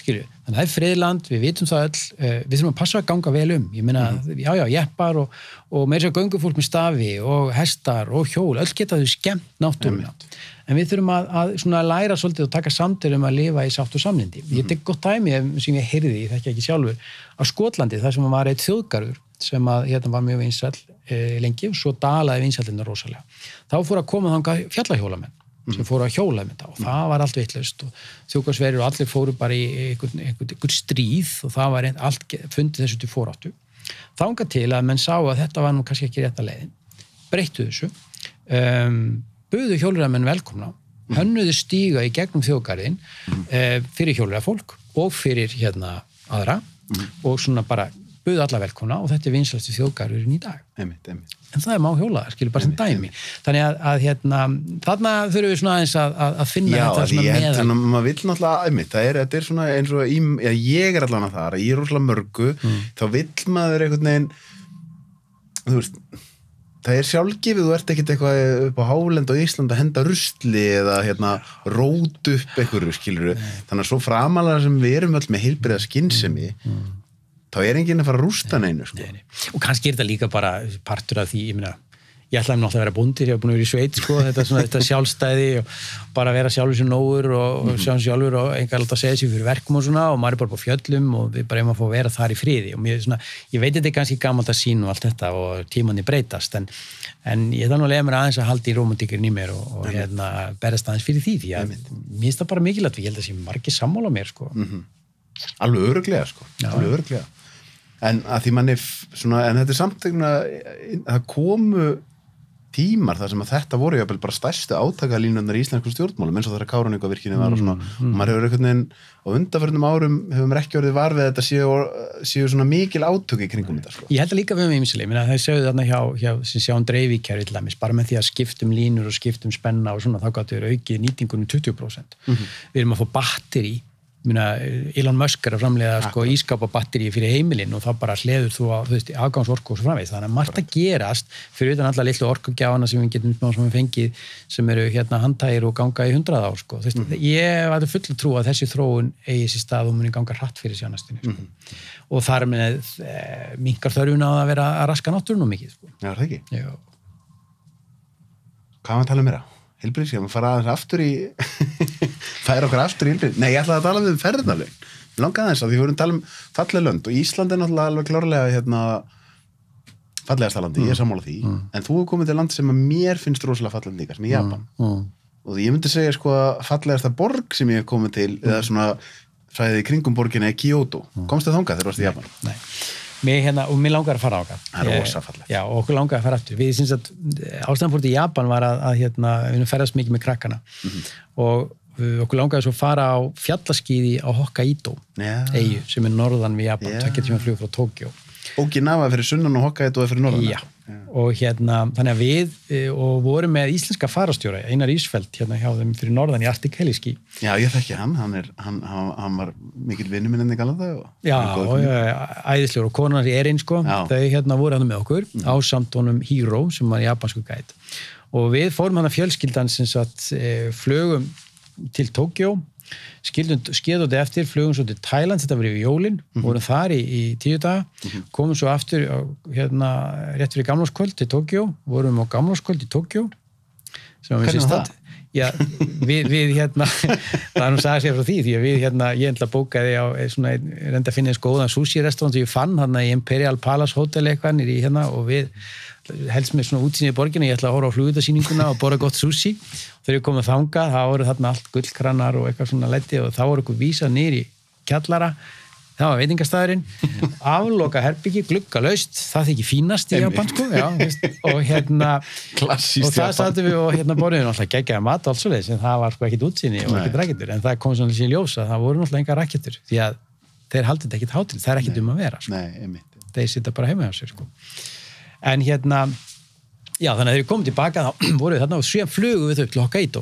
Skilju, þannig að það er friðland, við vitum það öll, við þurfum að passa að ganga vel ég meina, jeppar og meira sér göngufólk með stafi og hestar og hjól, öll geta þau skemmt náttúruna. En við þurfum að læra svolítið og taka samtöl að lifa í sátt og samlyndi. Ég tek gott dæmi sem ég heyrði, ég þekki ekki sjálfur, á Skotlandi, þar sem var eitt þjóðgarður sem var mjög vinsæll lengi og svo dalaði vinsællina rosalega. Þá fór að koma þangað fjallahjólamenn sem fóru að hjóla með þetta og það var allt vitlaust og þjóðgarðsverðir og allir fóru bara í einhvern stríð og það var allt fundið þessu til foráttu. Þangað til að menn sá að þetta var nú kannski ekki rétta leiðin, breyttu þessu, buðu hjólreiðamenn velkomna, hönnuðu stíga í gegnum þjóðgarðin fyrir hjólreiðafólk og fyrir aðra og svona bara buðu alla velkomna og þetta er vinsælasti þjóðgarðurinn í dag. En það er má hjólaðar, skilur bara sem dæmi. Þannig að þarna þurfum við svona aðeins að finna þetta svona meðal. Já, maður vill náttúrulega, þetta er svona eins og ég er allan að það, ég er rosalega mörgu, þá vill maður einhvern veginn, þú veist, það er sjálfgefið, þú ert ekkert eitthvað upp á hálend á Ísland að henda rusli eða rót upp einhverju, skilur þannig að svo framalega sem við erum öll með heilbrigða skynsemi, þá er enginn að fara að rústa neinu, sko. Og kannski er þetta líka bara partur af því, ég ætlaði náttúrulega að vera bóndir, ég hef búin að vera í sveit sko, þetta sjálfstæði og bara vera sjálfur sér nógur og sjá hann sjálfur og engar alltaf að segja sér fyrir verkum og svona og maður bara på fjöllum og við bara erum að fá að vera þar í friði og ég veit þetta kannski gammalt að sín og allt þetta og tímanni breytast en ég þannig að lega mér aðeins að halda í rómantíkurinn í mér og berast aðeins fyrir því að mér finnst það bara mikilvægt, ég held að sé margir sammála mér sko. Alveg örugglega sko, alveg örugglega en að því manni svona, en þetta samtögna það komu tímar þar sem að þetta voru jafnvel bara stærstu átakalínurnar í íslensku stjórnmálum eins og þegar Kárahnjúkavirkjunni var og svona og maður hefur einhvern veginn á undanförnum árum hefur maður ekki orðið var við þetta séu svona mikil átök í kringum þetta sko. Ég held að líka við með ýmsileg, það séu þarna hjá sem sjáum dreifikerfi til dæmis, bara með því að skiptum línur og skiptum spenna og svona þá gátu við aukið nýtingunum 20%. Við erum að fá batteri Elon Musk að framleiða sko, ískapabatterí fyrir heimilin og þá bara hleður þú á afgangsorku og svo framvegis, þannig að margt að gerast fyrir utan alla litlu orkugjafana sem við getum fengið sem eru handtægir og ganga í 100 ár sko. Ég var full trú að þessi þróun eigi sér stað og muni ganga hratt fyrir sig á næstunni sko. Og þar með minnkar þörfuna á að vera að raska náttúrunum mikið sko. Já, það ekki? Já. Hvað maður tala meira? Heilbrigðis, ég maður fara aðeins aftur í færa okkur aftur í heilbrigðis. Nei, ég ætlaði að tala við ferðarlögn. Mér langaði aðeins að því við vorum að tala falleg lönd og Ísland náttúrulega alveg klárlega fallegasta landi, ég er sammála því. En þú hefur komið til land sem að mér finnst rosalega falleg líka, sem er Japan. Og ég myndi segja sko að fallegasta borg sem ég hef komið til, eða svona fræðið í kringum borginni er Kyoto. Komstu þangað þegar þú varst í Japan? Nei. Og mér langar að fara á okkar. Það er rosa fallegt. Já, og okkur langar að fara aftur. Við syns að ástæðan fór til Japan var að við ferðast mikið með krakkana og okkur langaði svo að fara á fjallaskíði á Hokkaido eyju sem er norðan við Japan, 2 tíma flug frá Tókjó. Okinawa fyrir sunnan og Hokkaido fyrir norðan. Já. Og þannig að við og vorum með íslenska farastjóra Einar Ísfeld hjá þeim fyrir norðan í Arctic Heliski. Já, ég þekki hann var mikill vinur minn enn í Galanda Já, æðislegur og konan hans er sko, þau voru með okkur ásamt honum Hiro sem var japansku gæt og við fórum fjölskyldan sem sagt flugum til Tókjó skeðuði eftir, flugum svo til Thailand þetta var yfir jólin, vorum þar í 10 daga, komum svo aftur rétt fyrir gamlárskvöld til Tókjó, vorum á gamlárskvöld í Tókjó Hvernig var það? Já, við það er nú sagði sér frá því að við ég ætla bókaði á reynda að finna eins góðan sushi-restaurant sem ég fann í Imperial Palace Hotel eitthvað nýri og við helst með svona útsýni í borginni, ég ætla að horfa á flugvitasýninguna og borða gott sushi og þegar ég komið þangað, þá voru þarna allt gullkranar og eitthvað svona læti og þá voru okkur vísað niður í kjallara það var veitingastæðurinn, afloka herbyggi, gluggalaust, það þykir fínast í Japan sko, og klassískt og það satum við og borðum náttúrulega geggjaði mat og allt svoleiðis, en það var sko ekkit útsýni og ekkit rakettur, en það kom svona sér ljósa, það voru náttúrulega engar rakettur, því að þeir haldið þetta ekkit hátíð, það er ekkit að vera sko. Þeir sitja bara heima hjá sér sko. En já, þannig að þegar við komum tilbaka þá voru við þarna og síðan flugum við upp til Hokkaido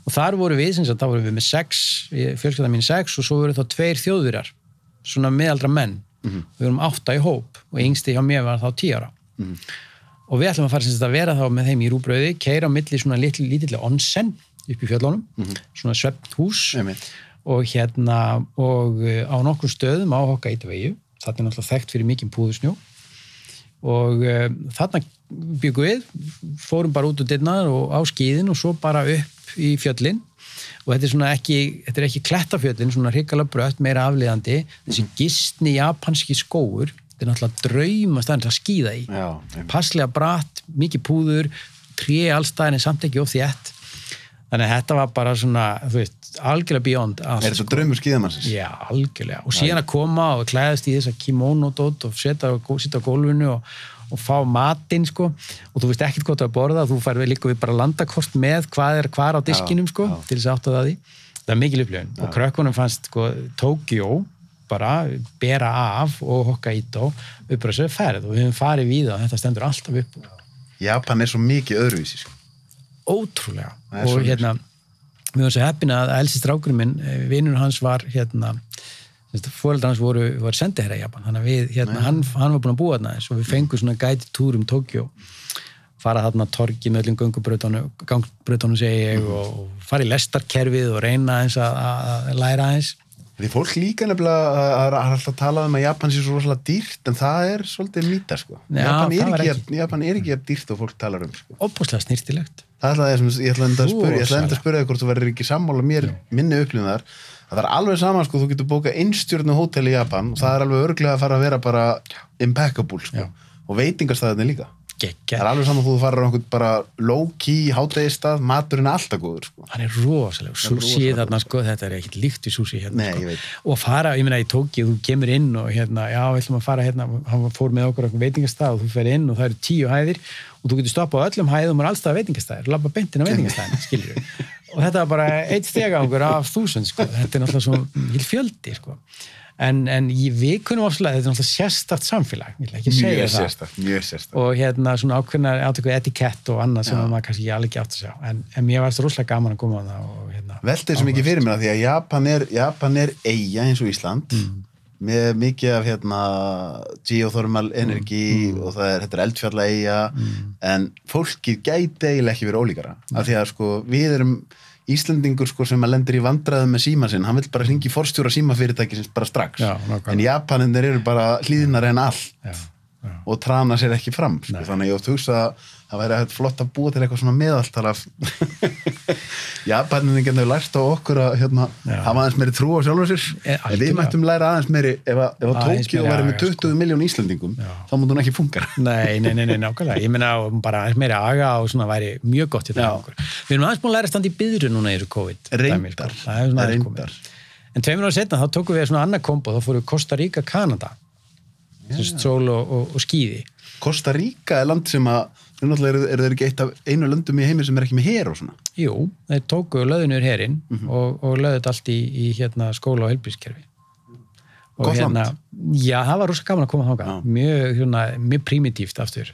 og þar voru við, þá vorum við með 6 fjölskyldan mín 6 og svo voru þá 2 þjóðverjar svona meðaldra menn við vorum 8 í hóp og yngsti hjá mér var þá 10 ára og við ætlum að fara að vera þá með þeim í rúbrauði keyra á milli svona lítilli onsen upp í fjöllunum, svona svefnhús og og á nokkrum stöðum á Hokkaido-eyju það er náttúrulega þekkt fyrir mikinn púðusnjó og þarna byggum við fórum bara út úr dyrnar og á skíðin og svo bara upp í fjöllin og þetta er ekki klettafjöllin svona hrikalega brött, meira afleiðandi þessi gistni japanski skógur þetta er náttúrulega draumastæðan að skíða í passlega bratt, mikið púður tré allstæðin er samt ekki of þétt þannig að þetta var bara svona þú veist, algjörlega beyond allt. Er þetta draumur skíðamannsins? Já, algjörlega og síðan að koma og klæðast í þessa kimono-dót og sitja á gólfinu og fá matinn sko og þú veist ekkert hvað það að borða þú fær líka við bara landakort með hvað er hvar á diskinum sko til þess að átta það í það er mikil upplifun og krökkunum fannst sko Tókjó bara bera af og Hokkaido upp á þessu ferð og við höfum farið við og þetta stendur alltaf upp Japan er svo mikið öðruvísi sko ótrúlega og við varum svo heppin að elsti strákurinn minn vinur hans var foreldrar hans voru sendiherra í Japan þannig að við hann var búin að búa þarna og við fengum svona guided tour Tókjó fara þarna torgi með öllum gangbrautunum segi ég og fara í lestarkerfið og reyna eins að læra eins Því fólk líka nefnilega að alltaf talað að Japan sé svo rosalega dýrt en það svolítið mýta sko. Japan ekki dýrt og fólk talar sko. Óbúslega snirtilegt. Það það sem ég ætla enda að spyrja þig hvort þú verður ekki sammála mér minni upplifun þar. Það alveg saman sko, þú getur bókað einstjörnu hótel í Japan og það alveg örugglega að fara að vera bara impeccable sko. Og veitingastæðinni líka. Það alveg saman þú farir á einhvern bara low-key hádegistað, maturinn alltaf góður sko. Hann rosalega, sushi þarna sko, þetta ekkert líkt við sushi hérna. Nei, sko. Ég veit. Og fara, ég meina í Tókíu, þú kemur inn og hérna, já, við ætlum að fara hérna, hann fór með okkur veitingastað og þú fer inn og það eru 10 hæðir og þú getur stoppað á öllum hæðum og allstað veitingastæðir, labba beint inn á veitingastæðina, skilur við. Og þetta var bara 1 stegangur af 1000 sko, þetta náttúrulega svo fjöldi sko. En við kunnum ofslega, þetta náttúrulega sérstakt samfélag, ég vil ekki segja það. Mjög sérstakt. Og hérna svona ákveðnar átökuð etikett og annað sem maður kannski alveg ekki átt að sjá. En mér varst rosalega gaman að koma á það og hérna. Veltið sem ekki fyrir mér að því að Japan eyja eins og Ísland með mikið af hérna geothermal energy og þetta eldfjalla eyja en fólkið gæti eiginlega ekki verið ólíkara. Af því að sko við erum Íslendingur sko sem að lendir í vandræðum með síma sinn, hann vill bara hringi í forstjóra símafyrirtækisins bara strax. Já, en Japaninir eru bara hlýðnari en all og trana sér ekki fram. Sko. Þannig að ég hugsa að það væri flott að búa til eitthvað svona meðaltalaf. Japaninir getur lært á okkur að hérna, hafa aðeins meiri trú á sjálfur sér. En við mættum læra aðeins meiri, ef Tókíó væri með 20 miljón Íslendingum, þá mútu hún ekki fungera. Nei, nákvæmlega. Ég meina bara aðeins meiri aga og svona væri mjög gott í það okkur. Við erum aðeins búin að læra að standa í biðru núna í þessu COVID. Reyndar. En 2 ára setna þá tókum við svona annað kombo, þá fórum við Costa Rica, Kanada. Sól og skíði. Costa Rica land sem að er þeir ekki eitt af einu löndum í heimi sem ekki með her og svona? Jú, þeir tóku löðu niður herinn og löðu þetta allt í hérna, skóla og heilbrigðiskerfi. Gott hérna, land? Já, það var rosa gaman að koma þangað. Mjög primitíft aftur.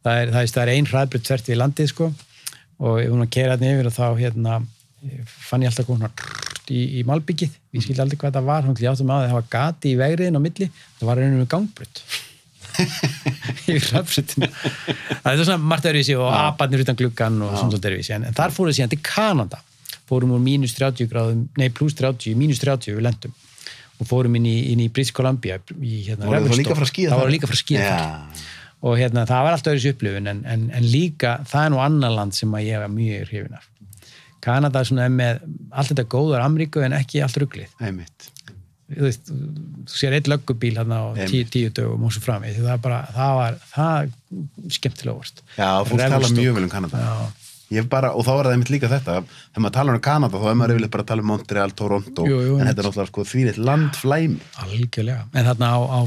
Það er ein hraðbraut þvert í landið sko og ég var að keyra þarna yfir og þá hérna, fann ég alltaf koma í malbyggið. Ég skildi aldrei hvað það var, ég átti með að það var gati í vegriðin á milli, það var einhvern gangbraut. Í hraðbrautinu. Það er svona margt öðruvísi og aparnir utan gluggan og svona öðruvísi. En þar fórum við síðan til Kanada. Fórum úr -30 gráðum, plus 30, -30 við lendum. Og fórum inn í British Columbia í hérna Revelstoke. Það var líka frá skíða þar? Það var líka frá skíða þar. Og hérna, það var alltaf öðruvísi upplifun en líka, það er nú annar land sem að ég var mjög hrifinn af. Kanada er svona með allt þetta góðar Ameríku en ekki allt ruglið. Einmitt. Þú veist, þú sér einn löggubíl hérna á 10 dögum og svo fram í því það var skemmtilega óvart. Já, fólk tala mjög vel um Kanada. Já. Og þá var það einmitt líka þetta, þegar maður talar um Kanada þá er maður yfirleitt bara að tala um Montreal, Toronto, en þetta er náttúrulega sko þvílíkt landflæmi. Algjörlega, en þarna á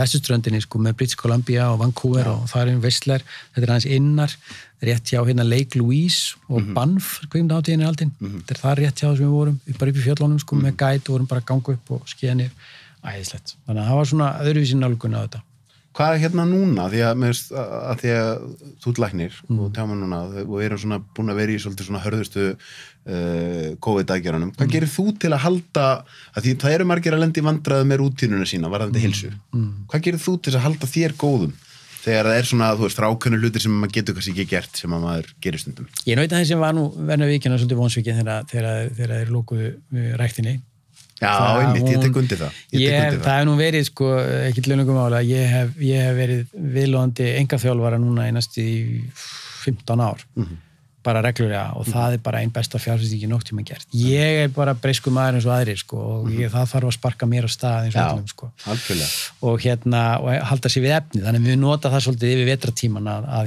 vesturströndinni sko með British Columbia og Vancouver og það er Whistler, þetta er aðeins innar, rétt hjá hérna Lake Louise og Banff, kvikmyndahátíðin haldin, þetta er það rétt hjá sem við vorum, bara upp í fjöllunum sko með guide og vorum bara að ganga upp og skíða niður, æðislegt. Þannig að það var svona öðruvísi nálgun á þetta. Hvað er hérna núna? Því að þú ert læknir og tjáma núna og við erum svona búin að vera í svolítið svona hörðustu COVID-aðgerðunum. Hvað gerir þú til að halda, að því það eru margir að lenda í vandræðu með rútínuna sína, varðandi heilsu. Hvað gerir þú til að halda þér góðum? Þegar það er svona, þú veist, rákönnu hlutir sem maður getur kannski ekki gert sem að maður gerir stundum. Ég veit að þeim sem var nú verna vikina svolítið vonsvikið þegar þeir lokuðu ræktinni. Já, einmitt, ég tek undir það. Það hef nú verið, sko, ekkert launungum álega, ég hef verið viðlóðandi engaþjálfara núna einast í 15 ár, bara reglulega, og það er bara einn besta fjárfesting nokk tíma gert. Ég er bara breyskur maður eins og aðrir, sko, og það þarf að sparka mér á stað eins og öllum, sko. Já, algjörlega. Og og halda sér við efni, þannig við nota það svolítið yfir vetratíman að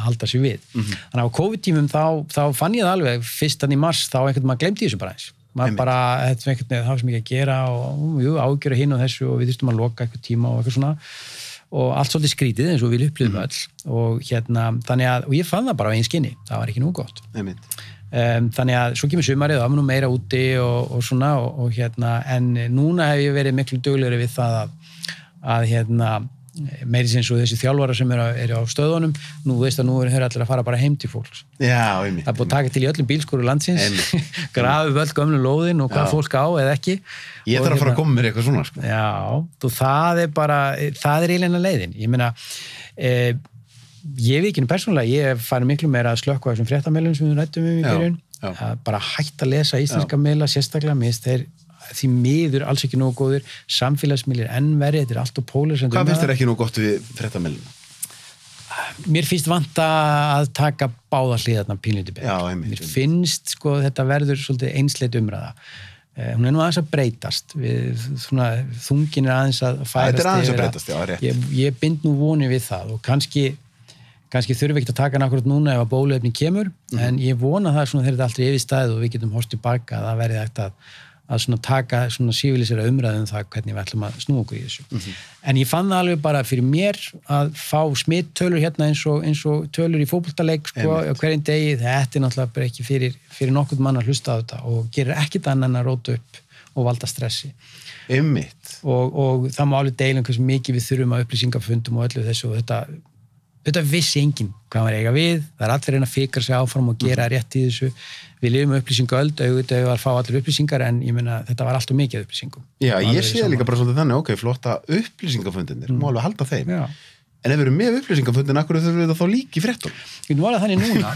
halda sér við. Þannig á COVID-tímum þá fann ég það alveg, fyrst þannig í mars, þá einhvern maður gleymdi þessu bara eins. Maður bara, þetta er einhvern veginn, það var sem ekki að gera og ágjöra hinn og þessu og við þurftum að loka eitthvað tíma og eitthvað svona og allt svolítið skrítið eins og við upplifðum öll og þannig að, og ég fann það bara á eigin skinni, það var ekki nú gott. Þannig að svo kemur sumarið og það var nú meira úti og svona og en núna hef ég verið miklu duglegri við það að meiri sinns og þessi þjálfara sem eru á stöðunum, nú veist að nú eru þeir allir að fara bara heim til fólks. Já, einmitt. Það er búið að taka til í öllum bílskúru landsins, grafi öll gömlu lóðin og hvað fólk á eða ekki. Ég þarf að fara að koma mér eitthvað svona, sko. Já, það er bara, það er eiginlega leiðin. Ég meina, ég vikinu persónulega, ég fari miklu meira að slökkva þessum fréttameilum sem við rættum í byrjun. Bara hætt að lesa íslenska meila sérstaklega, mér finnst þeir því miður alls ekki nógu góður, samfélagsmiðlar enn verið, þetta allt og pólarisandi. Hvað finnst þér ekki nógu gott við fréttamiðlana? Mér finnst vanta að taka báða hliðarna pínlítið betur. Já, einmitt. Mér finnst, sko, þetta verður svolítið einsleit umræða. Hún nú aðeins að breytast við svona þungin aðeins að færast. Þetta aðeins að breytast, já, rétt. Ég bind nú voni við það og kannski þurfum við ekki að taka hann akkurat núna ef að bóluefni kemur, en ég vona það svona þegar þetta aldrei yfirstaðið og við getum horft tilbaka að það verði hægt að svona taka svona sívilisera umræðum það hvernig við ætlum að snúa okkur í þessu. En ég fann það alveg bara fyrir mér að fá smittölur hérna eins og tölur í fótboltaleik sko á hverjum degi, þetta náttúrulega bara ekki fyrir nokkurn mann að hlusta á þetta og gerir ekkit annað en að róta upp og valda stressi. Einmitt. Og það má alveg deila hversu mikið við þurfum að upplýsingafundum og öllu þessu og þetta vissi enginn hvað maður eiga við, það allir reyna að fikra sig áfram og gera rétt í þessu. Við lifum upplýsingaöld, auðvitað að fá allir upplýsingar en ég meina þetta var allt og mikið upplýsingum. Já, ég sé líka bara svolítið þannig, ok, flotta upplýsingafundinir, má alveg halda þeim. Já. En ef við erum með upplýsingafundin, akkur þurfum við það þá líka í fréttum? Nú var það þannig núna.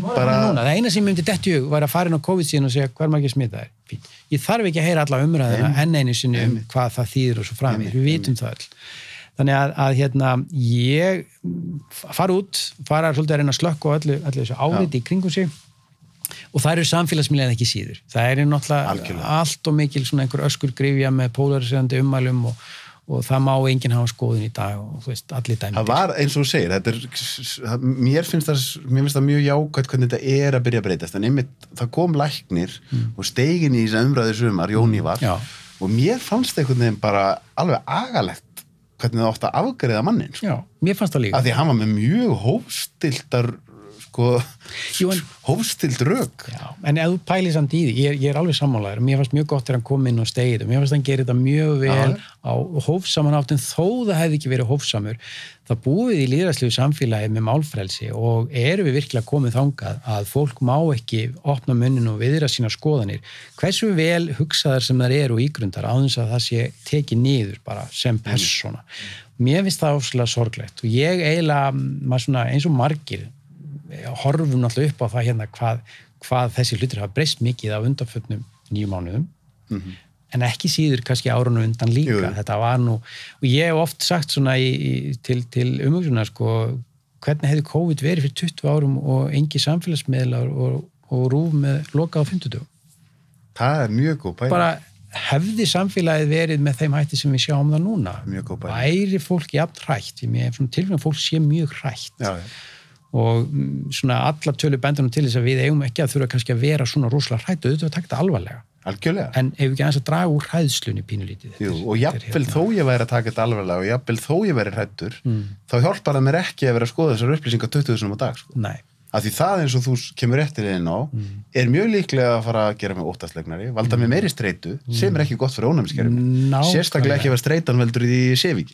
Það eina sem ég myndi detta í hug var að fara inn á COVID-síðan og segja hver maður ekki smita þær. Fínt. Ég þarf ekki að heyra alla umræðina enn einu sinni hvað það þýðir og svo framir. Við vitum það öll. Þannig að ég fara svolítið að reyna að slökka á öllu þessu áreiti í kringum sig og það eru samfélagsmiðlar ekki síður. Það náttúrulega allt og mikil svona einhver öskur grifja með pólariserandi ummælum og það má enginn hafa skoðun í dag og þú veist, allir dæmdir. Það var eins og þú segir, mér finnst það mjög jákvætt hvernig þetta að byrja að breytast, en einmitt það kom læknir og steigin í þessa umræðu sumar, Jón Ívar, og mér fannst einhvern veginn bara alveg agalegt hvernig það átti að afgreiða mannin. Já, mér fannst það líka. Af því hann var með mjög hófstilt rök. Já, en ef þú pælir samt í því, ég alveg sammálaður, mér fannst mjög gott þegar hann kom inn og stegið og mér fannst hann gerir þetta mjög vel á hófsaman átt, en þó það hefði ekki verið hófsamur, það búið í lýðræðslegu samfélagi með málfrelsi og erum við virkilega komið þangað að fólk má ekki opna munnin og viðra sína skoðanir. Hversu vel hugsaðar sem þær eru og ígrundar á þess að það sé tekið niður bara sem persóna. Mér finnst það ofslega sorglegt og ég eiginlega, eins og margir, horfum náttúrulega upp á það hérna hvað þessi hlutir hafa breyst mikið á undanförnum 9 mánuðum, en ekki síður kannski árunum undan líka. Jú. Þetta var nú, og ég hef oft sagt svona til umhugsunar sko, hvernig hefði COVID verið fyrir 20 árum og engi samfélagsmiðlar og RÚV með lokað á 50 dögum. Það mjög góð pæling. Bara hefði samfélagið verið með þeim hætti sem við sjáum það núna. Mjög góð pæling. Væri fólk jafn hrætt, ég hef svona tilfæðan fólk sé mjög hrætt. Já. Og svona alla tölu bendunum til þess að við eigum ekki að þurfa kannski að vera svona rosalega hrætt og þetta að taka þetta alvarlega. Algjörlega. En ef við ekki aðeins að draga úr hræðslunni pínulítið. Jú, og jafnvel þó ég væri að taka þetta alvarlega og jafnvel þó ég væri hrættur, þá hjálpar það mér ekki að vera að skoða þessar upplýsingar 20.000 á dag. Sko. Nei. Af því það eins og þú kemur réttir inn á, mjög líklega að fara að gera mig óttaslegnari, valda mig meiri streitu, sem ekki gott fyrir ónæmiskerfinu. Sérstaklega ekki ef streitan veldur í sévíki.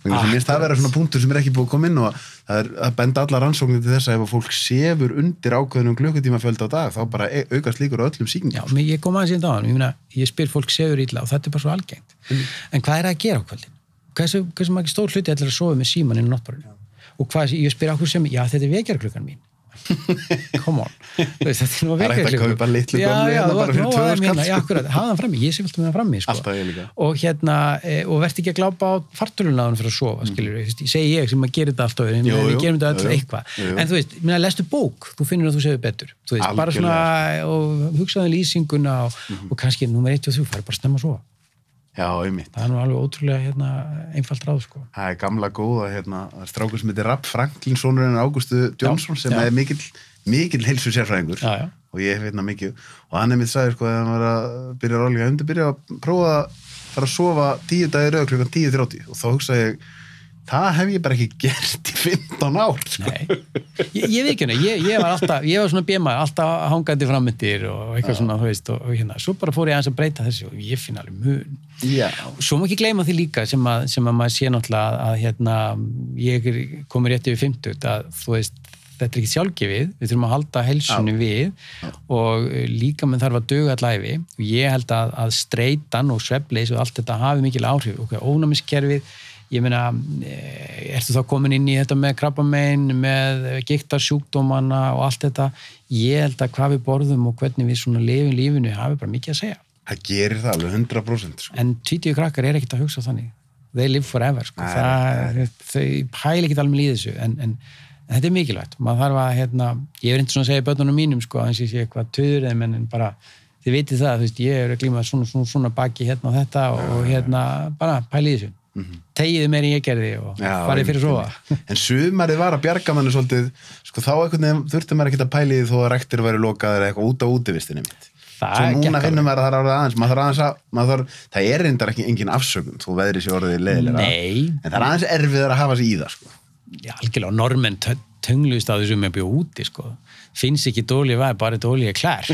Það vera svona punktur sem ekki búið að koma inn og það að benda alla rannsóknir til þess að ef fólk sefur undir ákveðnum klukkutímafjölda á dag þá bara aukast líkur á öllum sýkingum. Já, ég kom aðeins inn á hann, ég spyr fólk sefur illa og þetta bara svo algengt. En hvað að gera á kvöldin? Hversu margir stór hluti ætlar að sofa með síman inn á náttborðinu? Og ég spyr okkur sem, já þetta vekjarklukkan mín. Come on. Þetta nú að vekjarklukkan. Það er hægt að kaupa litlu gömlu bara fyrir 2 skall. Já, akkurat, hafa hann frammi, ég sé alltaf með hann frammi. Sko. Alltaf ég líka. Og verð ekki að glápa á fartöluna á hann fyrir að sofa, skiljur. Segi ég sem að gera þetta alltaf, en við gerum þetta öll eitthvað. En þú veist, lestu bók, þú finnur að þú sefur betur. Þú veist, bara svona, og hugsaðu lýsinguna og kannski númer 1 og 3 fara bara snemma að sofa. Já, einmitt. Það nú alveg ótrúlega einfalt ráð, sko. Það gamla góða, strákur sem heitir Rapp Franklin, sonurinn Ágústu Jónsson, sem er mikill heilsu sérfræðingur. Já. Og ég hef mikið. Og hann einmitt sagði, sko, að hann var að byrja ráðlega að undirbyrja að prófa að fara að sofa 10 dagar í röð klukkan 10:30. Og þá hugsaði ég, það hef ég bara ekki gert í 15 ár. Sko. Nei, ég veit ekki henni, ég var svona BMI, alltaf hangandi framöndir og eitthvað svona, þú veist, og svo bara fór ég aðeins að breyta þessu og ég finn alveg mun. Já. Svo má ekki gleyma því líka sem að maður sé náttúrulega að ég komið rétt yfir 50, að þú veist, þetta er ekki sjálfgefið, við þurfum að halda heilsunni við og líka menn þarf að duga allæfi og ég held að streitan og svefnleysi og allt þetta hafi mikil áhrif, ónæmiskerfið. Ég meina, ertu þá komin inn í þetta með krabbamein, með gigtarsjúkdómana og allt þetta? Ég held að hvað við borðum og hvernig við svona lifum lífinu hafi bara mikið að segja. Það gerir það alveg 100% sko. En 20 krakkar ekkert að hugsa þannig. They live forever, sko. Þau pæla ekkert alveg í þessu, en þetta mikilvægt. Maður þarf að, ég reyndi svona að segja börnunum mínum, sko, að ég sé eitthvað töður þeim, en bara, þið vitið það, þú veist, ég að glíma svona baki og þetta og bara pæla í þessu. Tegiði meir en ég gerði og farið fyrir að sofa. En sumarið var að bjarga manni svolítið, sko, þá einhvern veginn þurfti maður ekkert að pæla í því þó að rektir væri lokaðir eitthvað út á útivistinni mitt. Svo núna finnum maður að það er aðeins, það er reyndar ekki engin afsökun, þú veðri sér orðið leiðilega. Nei. En það er aðeins erfiðar að hafa sig í það, sko. Já, algjörlega, normenn töngluðist á þessum að bjóða úti, sko. Finns ekki dårlige vær, bara dårlige klær.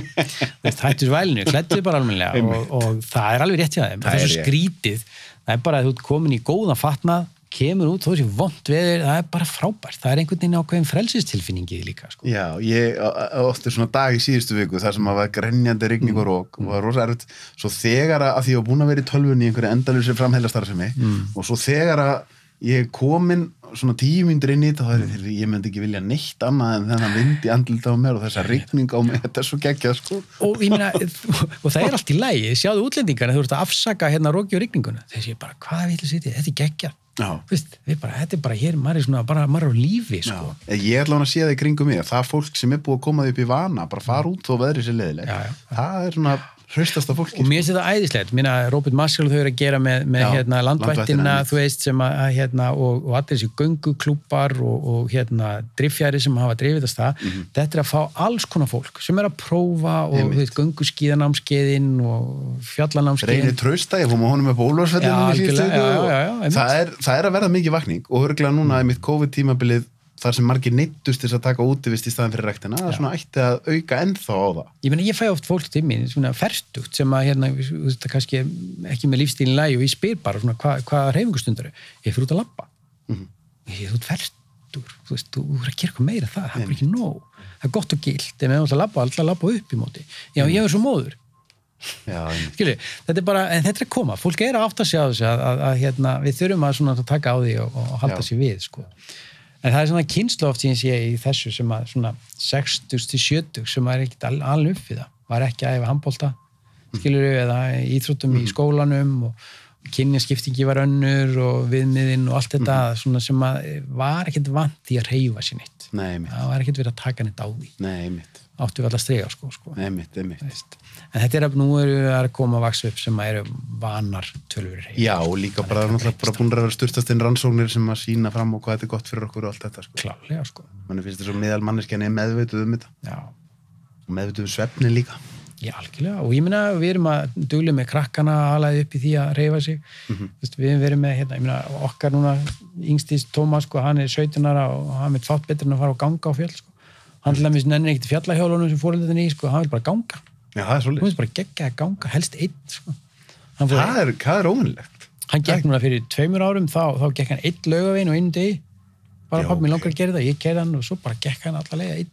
Hættu svælinu, klæddu bara almennilega og það er alveg rétt hjá þeim. Það er svo skrítið. Það er bara að þú ert komin í góðan fatnað, kemur út, þó sé vont veður, það er bara frábært. Það er einhvern veginn ákveðin frelsistilfinningi líka, sko. Já, ég átti svona dag í síðustu viku þar sem að var grenjandi rigning og rók og var rosa erfitt. Svo þegar að því ég var búin að vera í tölvunni í einhverju endalausri framheillastarfsemi og svo þegar að ég komin svona 10 mínútur inn í þetta, þá er ég myndi ekki vilja neitt annað en þennan vind í andlita á mér og þessa rigning á mér, þetta er svo geggjað, sko. Og ég meina, og það er allt í lagi, sjáðu útlendingarna, þú ert að afsaka róki og rigninguna. Þeir séu bara, hvað vil ég sitja, þetta er geggjað. Veist, þetta er bara hér, maður er svona, maður er á lífi, sko. Ég ætla að sé það í kringum mig, það fólk sem er búið að koma upp í vana, bara fara út þó veðrið sé leiðilegt. Það er svona hraustasta fólki. Og mér finnst þetta æðislegt. Robert Marshall þau eru að gera með landvættina, þú veist, sem og allir þessi gönguklúbbar og driffjæri sem hafa drifið þess það. Þetta er að fá alls konar fólk sem er að prófa og gönguskíðanámskeiðin og fjallanámskeiðin. Reynir Trausta, ég fór með honum með Bólvarsfellinu í síðustu. Það er að verða mikið vakning og örgulega núna í mitt COVID-tímabilið þar sem margir neyddust þess að taka útivist í staðin fyrir rektina, það er svona ætti að auka ennþá á það. Ég meina, ég fæ oft fólk til mín, svona fertugt sem að kannski ekki með lífstílinn lagi og ég spyr bara svona hvað hreyfingustundar ég fyrir út að labba. Ég er út fertur, þú veist, þú er að gera eitthvað meira það er bara ekki nóg. Það er gott og gilt, ef við ætlum að labba, alltaf labba upp í móti. Já, ég er svo móður. Skilju, þetta er bara, en þetta er að koma. Fólk er að átta sig á þessu að við þurfum að taka á því og halda sig við, sko. En það er svona kynslóft sem ég sé í þessu sem að svona 60-70 sem er ekkert alveg upp við það. Var ekki að æfa handbolta, skilur við, eða íþróttum í skólanum og kynjaskiptingi var önnur og viðmiðin og allt þetta svona sem að var ekkert vant því að hreyfa sér neitt. Nei, mitt. Það var ekkert verið að taka neitt á því. Nei, mitt. Áttu við alltaf strega, sko. Nei, mitt. En þetta er að nú eru að koma að vaksa upp sem að eru vanar tölvur. Já, og líka bara náttúrulega búin að vera styrtast inn rannsóknir sem að sína fram og hvað þetta er gott fyrir okkur og allt þetta, sko. Klárlega, sko. Manni finnst þetta svo meðal manneskjan er meðvituð þetta. Já. Og meðvituð svefni líka. Já, algjörlega. Og ég meina, við erum að duglega með krakkana að alaði upp í því að hreyfa sig. Við erum með, ég meina, okkar núna yngstís Tómas, sko, hann er 17 ára og hann er fátt betur en að fara og ganga á fjall, sko. Hann til dæmis nennir ekkert fjallahjólunum sem foreldrarnir í, sko, hann vil bara ganga. Já, það er svolítið. Hún vil bara gegga að ganga, helst einn, sko. Það er óvinnilegt. Hann gekk núna fyrir 2 árum, þá gekk hann 1 Laugaveginn og 1 degi. Bara pabbi mér langar að gera það, ég gerði hann og svo bara gekk hann alla leið 1.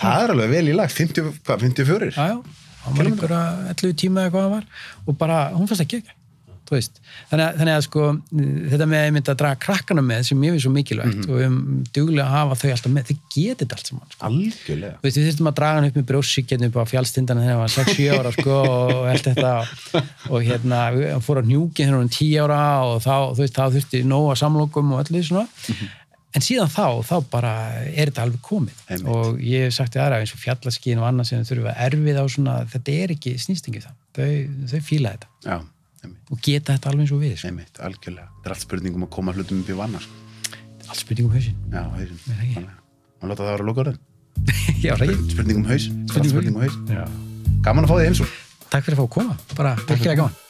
Það er alveg vel í lag, 54? Já, hann var einhverja 11 tíma eða hvað hann var og bara, hún fannst að gegga. Þú veist, þannig að sko þetta með að draga krakkana með sem ég finnst svo mikilvægt og duglega að hafa þau alltaf með, þau getið þetta allt saman, sko. Algjörlega. Þú veist, við þurftum að draga hann upp með brjóstsykjum upp á fjallstindana þegar hann var 6-7 ára, sko, og allt þetta og við fórum á hnjúkin þegar hann var 10 ára og þá þurfti nóga samlokum og öllu svona en síðan þá bara er þetta alveg komið og ég hef sagt þér eins og fjallaskíin og annað sem þurfum að erfið á svona, þetta er ekki snýstingi þau fíla þetta. Já. Og geta þetta alveg eins og við, sko. Einmitt, algjörlega. Þetta er allt spurningum að koma hlutum upp í vanna, sko. Allt spurningum hausinn. Já, hausinn. Má láta það vera lokaðurinn. Já, það ekki. Spurningum haus. Spurningum haus. Já. Gaman að fá þig eins og. Takk fyrir að fá að koma. Bara virkilega gaman.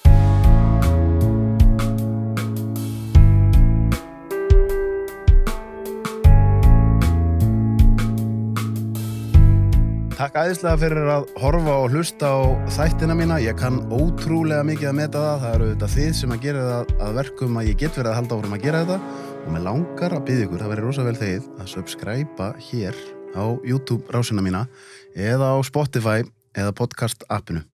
Takk æðislega fyrir að horfa og hlusta á þættina mína. Ég kann ótrúlega mikið að meta það. Það eru þetta þið sem að gera það að verkum að ég get verið að halda áfram að gera þetta og mér langar að biðja ykkur, það væri rosa vel þegið að subscriba hér á YouTube rásina mína eða á Spotify eða podcast appinu.